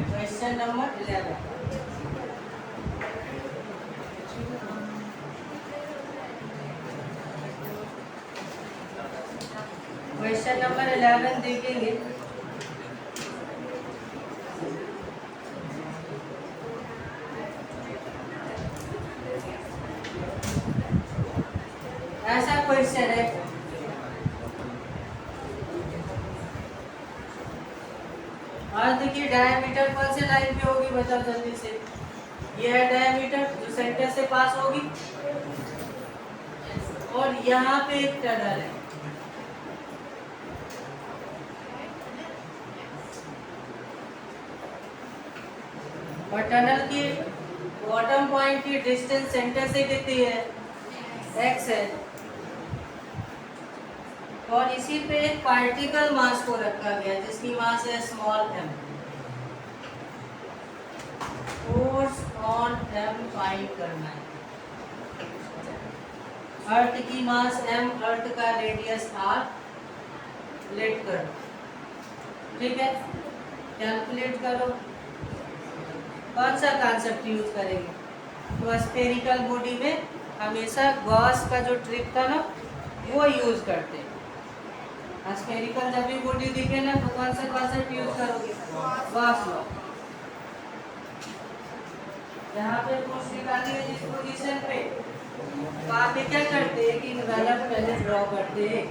S1: क्वेश्चन नंबर 11, क्वेश्चन नंबर 11 देखेंगे। ऐसा क्वेश्चन है, अर्थ की डायमीटर कौन से लाइन पे होगी, बताओ जल्दी से। ये है डायमीटर जो सेंटर से पास होगी, और यहाँ पे एक टनल है, और टनल की बॉटम पॉइंट की डिस्टेंस सेंटर से कितनी है, x है, और इसी पे एक पार्टिकल मास को रखा गया जिसकी मास है small m। Force on m find करना है। अर्थ की मास m, अर्थ का रेडियस r, लेट करो, ठीक है, कैलकुलेट करो। कौन सा कॉन्सेप्ट यूज करेंगे, तो स्फेरिकल बॉडी में हमेशा गॉस का जो ट्रिक था ना वो यूज करते हैं। स्फेरिकल जब भी बॉडी दिखे ना तो कौन सा कॉन्सेप्ट यूज करोगे, गॉस लॉ। यहाँ पे फोर्स निकाली है जिस पोजीशन पे, तो आप ये क्या करते हैं कि इन्वेलप पहले ड्रॉ करते हैं,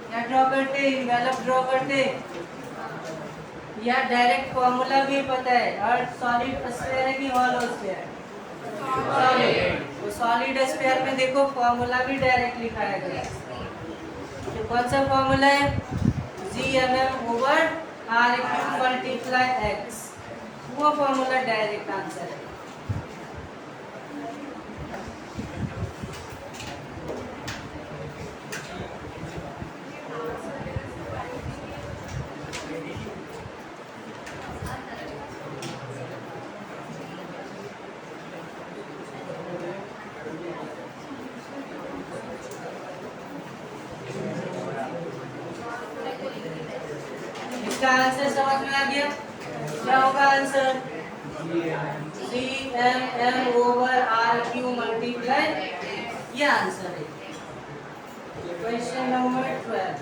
S1: क्या ड्रॉ करते हैं, इन्वेलप ड्रॉ करते हैं, या डायरेक्ट फॉर्मूला भी पता है, अर्थ सॉलिड स्फीयर है कि हॉलो स्फीयर है, सॉलिड। तो सॉलिड स्फीयर में देखो फॉर्मूला भी डायरेक्ट लिखाया गया है, तो कौन सा फॉर्मूला है, gmm/r³ × x, वो फॉर्मूला डायरेक्ट आंसर है। इसका आंसर समझ में आ गया, क्या होगा आंसर, gmm/r³ × ये आंसर है। क्वेश्चन नंबर 12,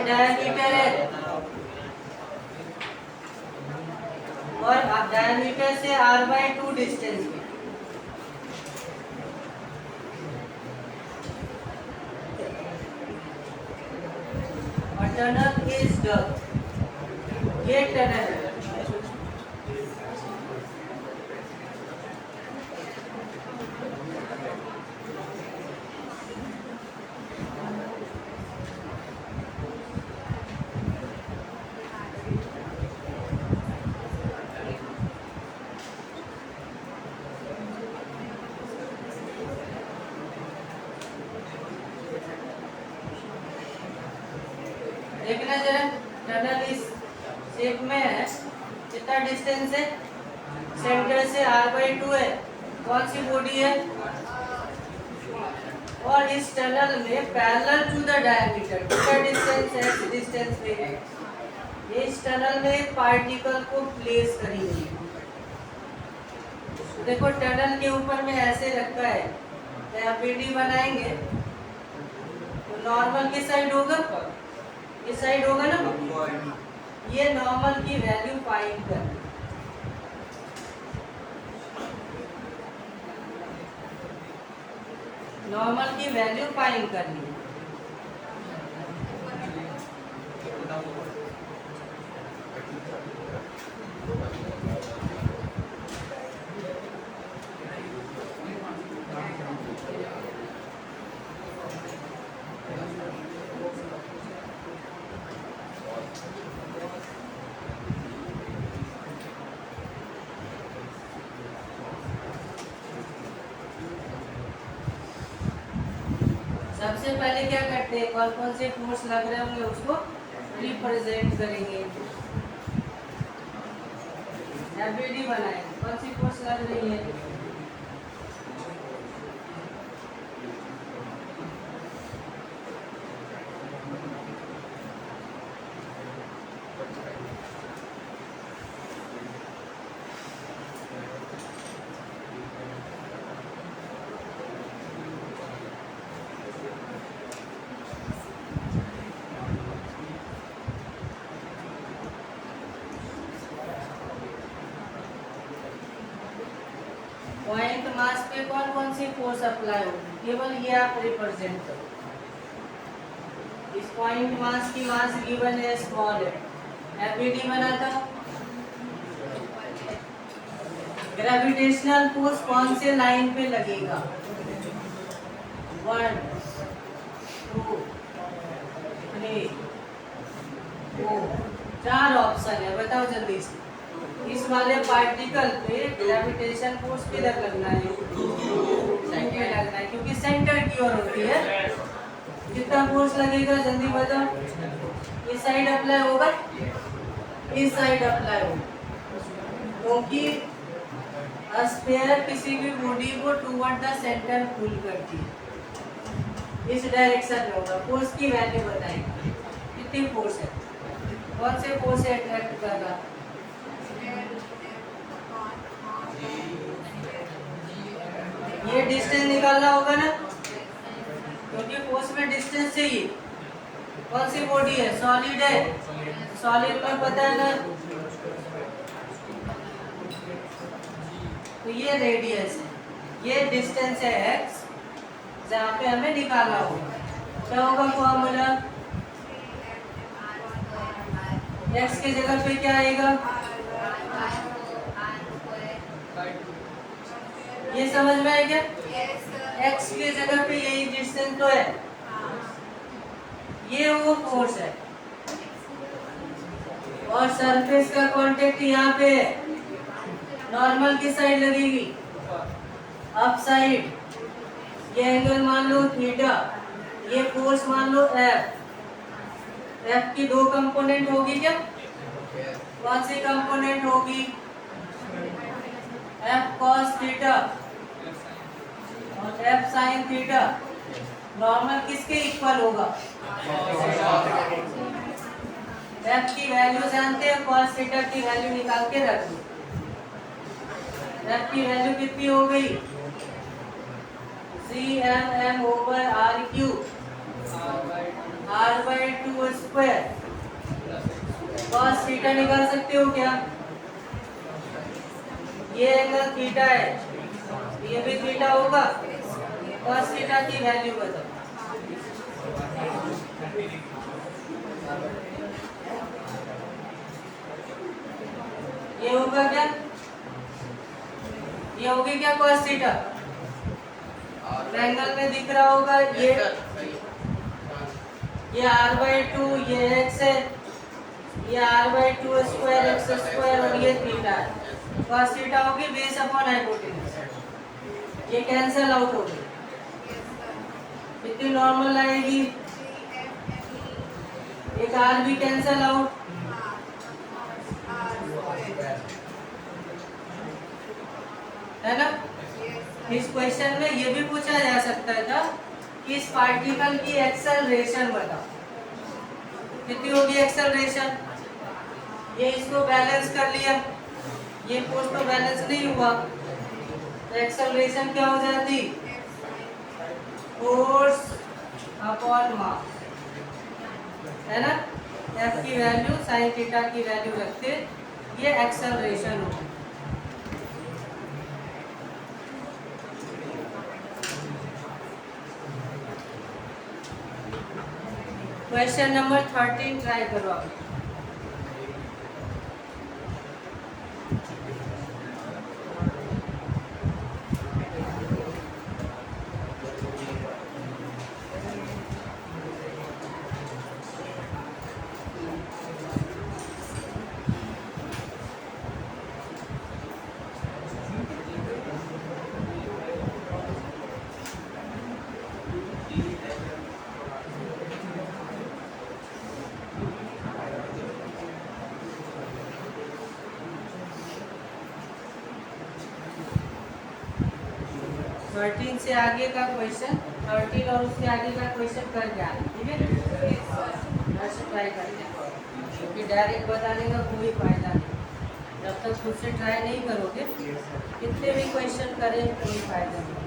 S1: डायमीटर है और अब डायमीटर से r/2 डिस्टेंस पे और टनल इज डग। ये टनल है। देखना जरा, टनल इस शेप में है, कितना डिस्टेंस है, सेंटर से r/2 है, कौन सी बॉडी है, और इस टनल में पैरेलल टू द डायमीटर कितना डिस्टेंस है, x डिस्टेंस पे है। इस टनल में एक पार्टिकल को प्लेस करेंगे। देखो टनल के ऊपर में ऐसे रखा है, एफबीडी बनाएंगे तो नॉर्मल किस साइड होगा, इस साइड होगा ना। ये नॉर्मल की वैल्यू फाइंड कर, नॉर्मल की वैल्यू फाइंड करनी है। सबसे पहले क्या करते हैं, कौन कौन से फोर्स लग रहे होंगे उसको रिप्रेजेंट करेंगे। एफबीडी बनाएंगे, कौन सी फोर्स लग रही है, पॉइंट मास पे कौन कौन सी फोर्स अप्लाई होगी, केवल ये आप रिप्रेजेंट करो। इस पॉइंट मास की मास गिवन है स्मॉल है, एफबीडी बनाता हूं। ग्रेविटेशनल फोर्स कौन से लाइन पे लगेगा, 1 2 3 4, 4 ऑप्शन है, बताओ जल्दी से। इस वाले पार्टिकल पे ग्रेविटेशन फोर्स किधर लगना है, सेंटर लगना है, क्योंकि सेंटर की ओर होती है। कितना फोर्स लगेगा जल्दी बताओ। इस साइड अप्लाई होगा, इस साइड अप्लाई होगा, क्योंकि स्फीयर किसी भी बॉडी को टुवर्ड द सेंटर पुल करती है। इस डायरेक्शन में होगा। फोर्स की वैल्यू बताएंगे, कितनी फोर्स है, कौन से फोर्स से अट्रैक्ट कर रहा। ये डिस्टेंस निकालना होगा ना, क्योंकि फोर्स में डिस्टेंस चाहिए। कौन सी बॉडी है, सॉलिड है, सॉलिड में पता है ना, तो ये रेडियस है, ये डिस्टेंस है x, जहाँ पे हमें निकालना होगा। क्या होगा फॉर्मूला, x के जगह पे क्या आएगा, ये समझ में आया क्या, x के जगह पे यही डिस्टेंस तो है, ये वो फोर्स है। और सरफेस का कांटेक्ट यहाँ पे है, नॉर्मल की साइड लगेगी, अप साइड। ये एंगल मान लो थीटा, ये फोर्स मान लो F। F की 2 कंपोनेंट होगी क्या, कौन सी कंपोनेंट होगी, F cos थीटा और F sin थीटा। नॉर्मल किसके इक्वल होगा, F की वैल्यू जानते हैं, cos थीटा की वैल्यू निकाल के रख दो। F की वैल्यू कितनी हो गई, CM/r³ r/2 square cos theta निकाल सकते हो क्या? ये एंगल थीटा है, ये भी थीटा होगा। cos थीटा की वैल्यू बताओ। ये होगा क्या? ये होगी क्या cos थीटा? ट्रायंगल में दिख रहा होगा ये r/2 ये x है, ये r/2 स्क्वायर x स्क्वायर और ये थीटा है। cos थीटा होगी बेस अपॉन हाइपोटेन्यूज, ये कैंसिल आउट होगी। कितनी नॉर्मल आएगी? एक r भी कैंसिल आउट, है ना? इस क्वेश्चन में ये भी पूछा जा सकता था कि इस पार्टिकल की एक्सेलरेशन बताओ। कितनी होगी एक्सेलरेशन? ये इसको बैलेंस कर लिया, ये फोर्स तो बैलेंस नहीं हुआ, तो एक्सेलरेशन क्या हो जाती? फोर्स अपॉन मास, है ना? F की वैल्यू sin थीटा की वैल्यू रखते ये एक्सेलरेशन होगी। क्वेश्चन नंबर 13 ट्राई करो आप। थर्टीन से आगे का क्वेश्चन, 13 और उससे आगे का क्वेश्चन कर क्या, ठीक है? ट्राई करते हैं, क्योंकि डायरेक्ट बताने का कोई फायदा नहीं। जब तक खुद से ट्राई नहीं करोगे, कितने भी क्वेश्चन करें कोई फायदा नहीं।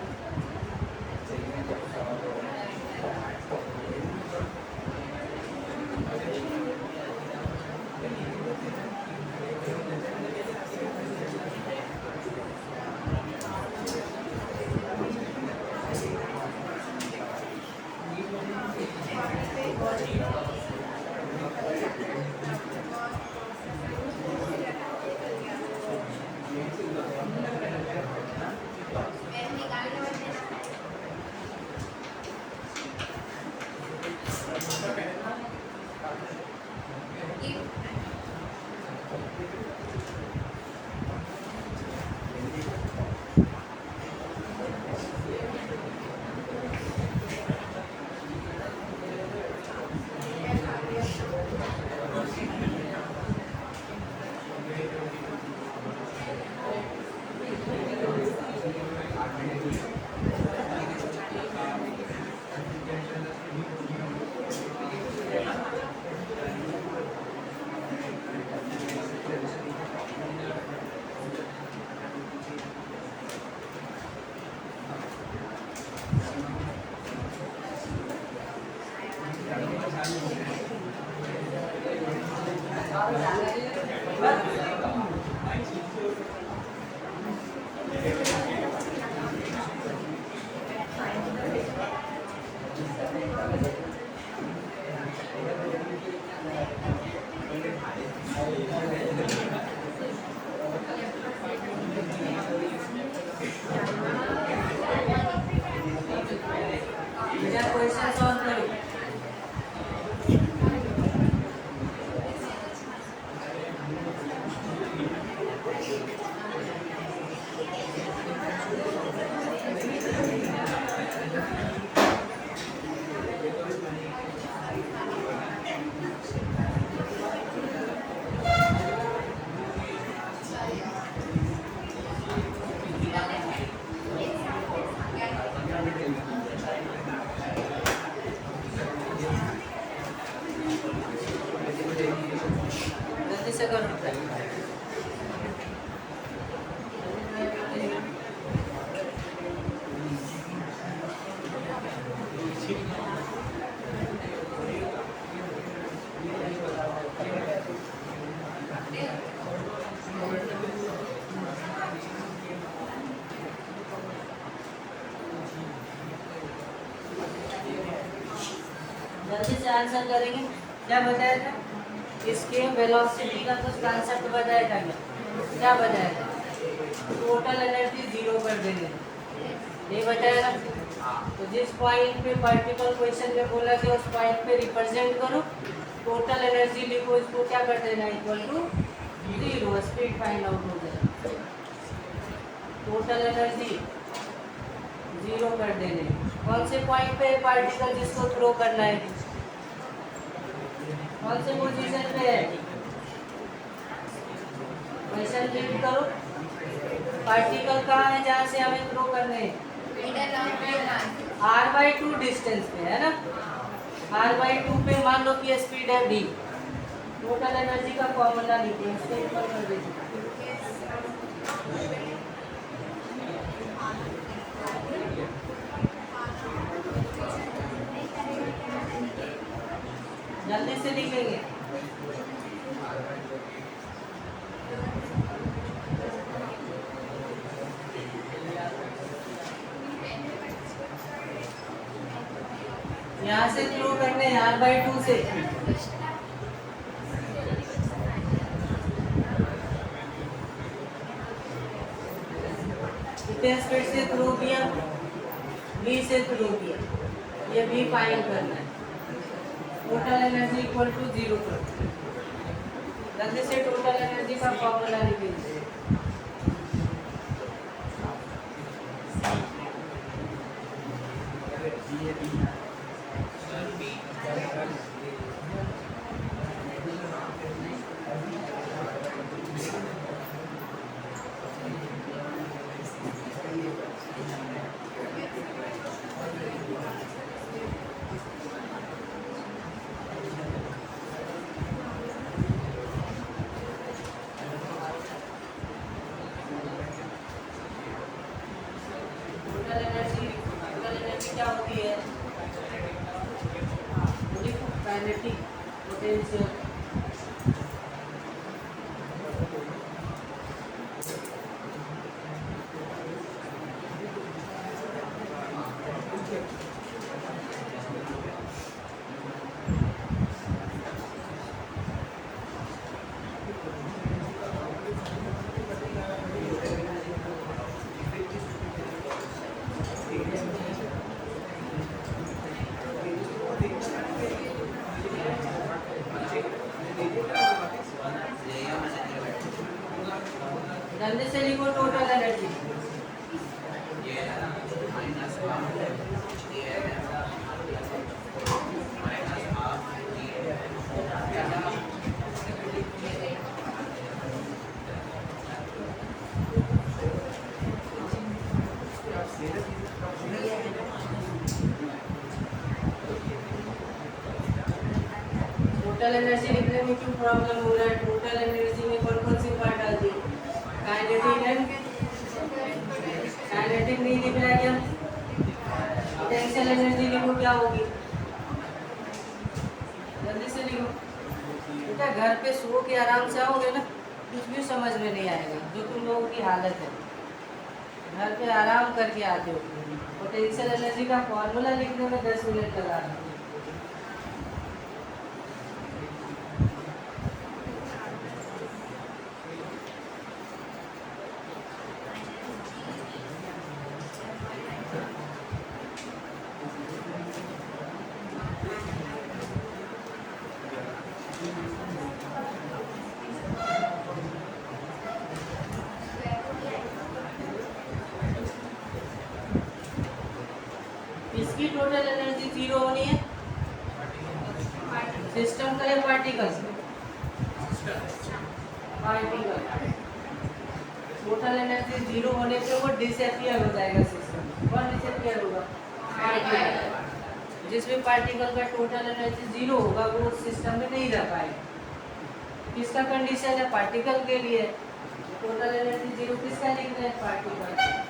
S1: क्वेश्चन सॉल्व करो। जल्दी से आंसर करेंगे। क्या बताया था? इसके वेलोसिटी का कुछ कॉन्सेप्ट बताया था क्या बताया था? टोटल एनर्जी जीरो कर देंगे, ये बताया ना। तो जिस पॉइंट पे पार्टिकल क्वेश्चन में बोला कि उस पॉइंट पे रिप्रेजेंट करो, टोटल एनर्जी लिखो, इसको क्या कर देना equal to zero, speed find out हो जाए। टोटल एनर्जी जीरो कर देने, कौन से पॉइंट पे पार्टिकल जिसको थ्रो करना है, कौन से पोजीशन पे है, क्वेश्चन रीड करो। पार्टिकल कहाँ है जहाँ से हमें थ्रो करने हैं? r/2 डिस्टेंस पे है ना। r/2 पे मान लो कि स्पीड है v, टोटल एनर्जी का फॉर्मूला लिखो, इसको ऊपर कर दीजिए। जल्दी से लिखेंगे। यहाँ से थ्रो करने हैं r/2 से। कितने स्पीड से थ्रो किया? v से थ्रो किया, ये v फाइंड करना है। Total energy equal to zero कर, जल्दी से टोटल एनर्जी का फॉर्मूला लिखिए। क्या होती है? Kinetic potential. जल्दी से लिखो टोटल एनर्जी। टोटल एनर्जी लिखने में क्यों प्रॉब्लम हो रहा है? टोटल एनर्जी में कौन कौन सी पार्ट आती है? काइनेटिक एंड काइनेटिक नहीं लिख रहा है क्या? पोटेंशियल एनर्जी लिखो, क्या होगी? जल्दी से लिखो बेटा, घर पे सो के आराम से आओगे ना, कुछ भी समझ में नहीं आएगा। जो तुम लोगों की हालत है, घर पे आराम करके आते हो, पोटेंशियल एनर्जी का फॉर्मूला लिखने में 10 मिनट लगा रहा है। इसकी टोटल एनर्जी जीरो होनी है। सिस्टम का है particle, particle total energy zero होने पे वो डिसअपियर हो जाएगा सिस्टम। कौन डिसअपियर होगा? पार्टिकल। जिसमें पार्टिकल का टोटल एनर्जी जीरो होगा वो सिस्टम में नहीं रह पाएगा। किसका कंडीशन है? पार्टिकल के लिए। टोटल एनर्जी जीरो किसका लिख रहे हैं? पार्टिकल।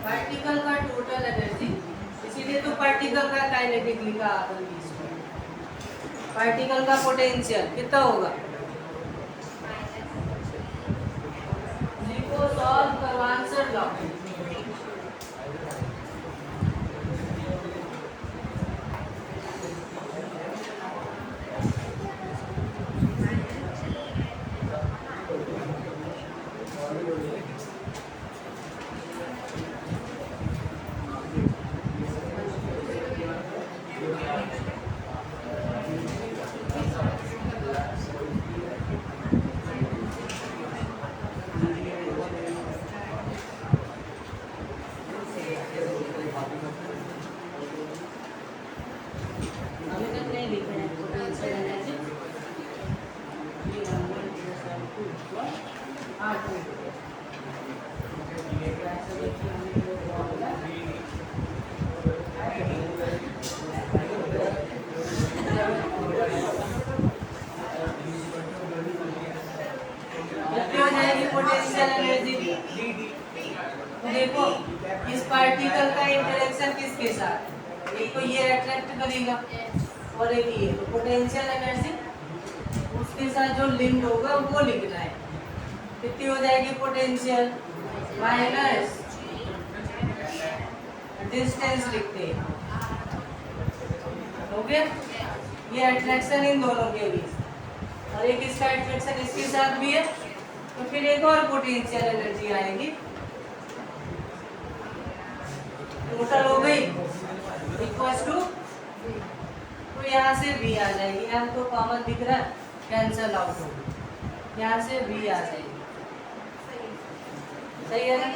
S1: पार्टिकल का टोटल एनर्जी, इसीलिए तो पार्टिकल का काइनेटिक लिखा आपने। पार्टिकल का पोटेंशियल कितना होगा? लिखो, सॉल्व करो, आंसर लो। कितनी हो जाएगी पोटेंशियल एनर्जी? देखो इस पार्टिकल का इंटरेक्शन किसके साथ, एक तो ये अट्रैक्ट करेगा और एक ये, तो पोटेंशियल एनर्जी उसके साथ जो लिंक होगा वो लिखना है। कितनी हो जाएगी पोटेंशियल माइनस डिस्टेंस लिखते हैं, हो गया। ये अट्रैक्शन इन दोनों के बीच और एक इसका अट्रैक्शन इसके साथ भी है, तो फिर एक और पोटेंशियल एनर्जी आएगी, टोटल हो गई इक्वल्स टू, तो यहाँ से v आ जाएगी, यहाँ तो कॉमन दिख रहा है, कैंसल आउट होगी, यहाँ से v आ जाएगी। सही है ना?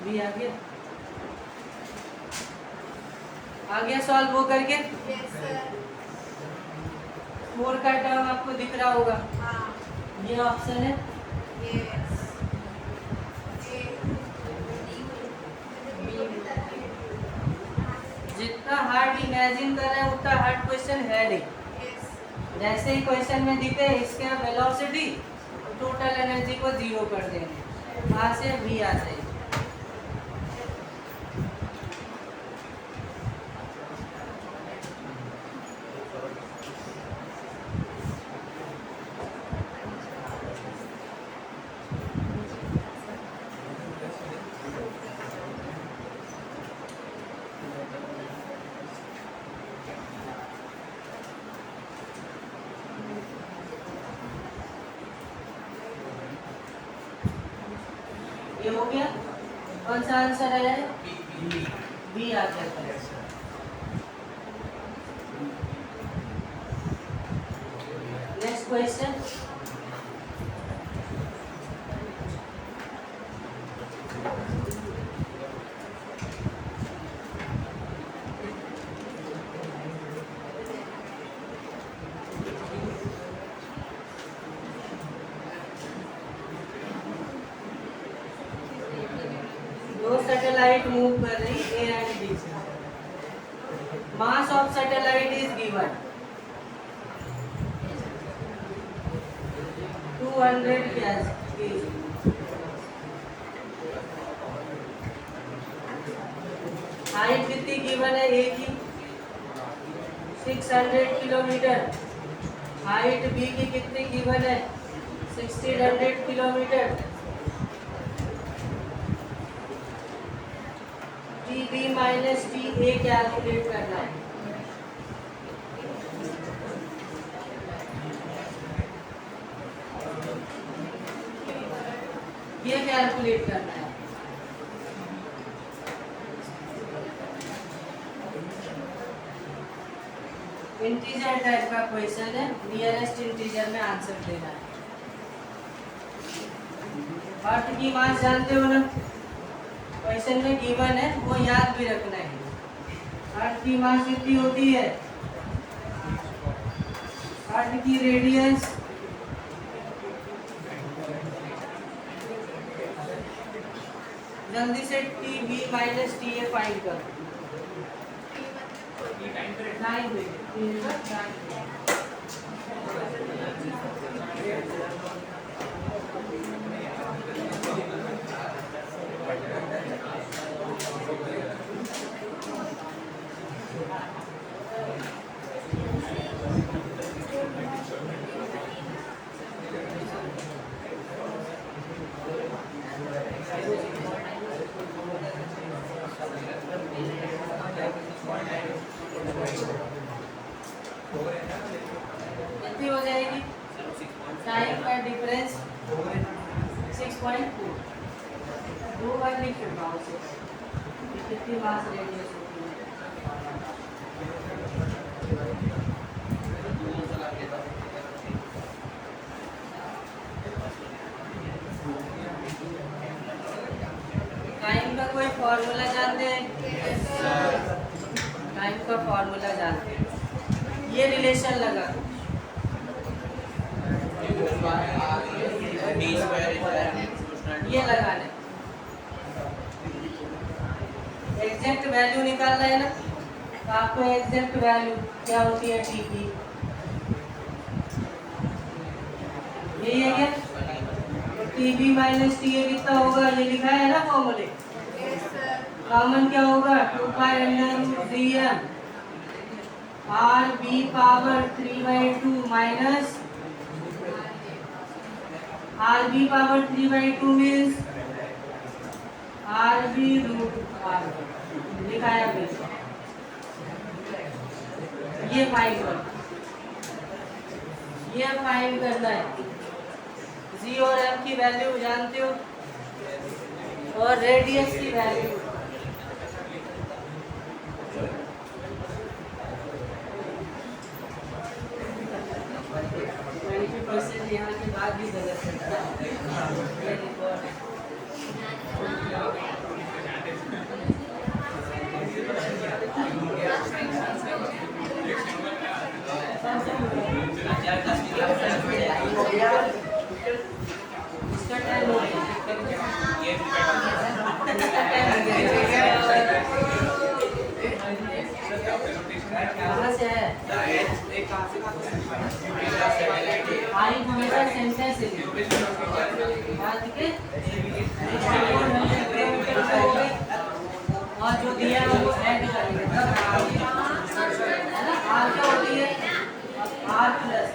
S1: v आ गया, आ गया सॉल्व हो करके।
S2: Yes sir.
S1: 4 का टर्म आपको दिख रहा होगा,
S2: हाँ
S1: ये ऑप्शन है।
S2: यस
S1: जितना हार्ड इमेजिन कर रहे हैं उतना हार्ड क्वेश्चन है नहीं।
S2: यस
S1: जैसे ही क्वेश्चन में दिखे इसके वेलोसिटी, टोटल एनर्जी को 0 कर देंगे, वहां से v आ जाएगी। ये हो गया, कौन सा आंसर आया है? बी आ गया। नेक्स्ट क्वेश्चन, दो सैटेलाइट मूव कर रही ए एंड बी से। Mass of satellite is given 200 kg। Height कितनी गिवन है ए की? 600 किलोमीटर। हाइट बी की कितनी गिवन है? 1600 kilometre. T B minus T A calculate करना है। ये कैलकुलेट करना है। इंटीजर टाइप का क्वेश्चन है, नियरेस्ट इंटीजर में आंसर देना है। अर्थ की मास जानते हो ना, क्वेश्चन में गिवन है, वो याद भी रखना है। अर्थ की मास कितनी होती है? अर्थ की रेडियस जल्दी से T B minus T A find कर। कितनी हो जाएगी? टाइम का डिफरेंस 6.2। दो बार लिख चुका हूँ उसे, कितनी मास रेडियस होती है। टाइम का कोई फॉर्मूला जानते हैं? टाइम का फॉर्मूला जानते हैं, ये रिलेशन लगा
S3: डी स्क्वायर
S1: ये लगाना है। एग्जैक्ट वैल्यू निकालना है ना, तो आपको एग्जैक्ट वैल्यू क्या होती है टी की, यही है क्या? तो T B minus T A कितना होगा, ये लिखा है ना फॉर्मूले। कॉमन क्या होगा, 2 pi under root 3m R B power 3/2 minus R B power 3/2 means R B root R लिखाया भी। ये फाइंड करना है। जी और एम की वैल्यू जानते हो, और रेडियस की वैल्यू। यहाँ के बाद भी गलत है। इसका टाइम हो गया। कहाँ से है? आई हमेशा सेंटेंस है। और जो दिया है वो ऐड करेंगे, तब है ना। आर क्या होती है, आर प्लस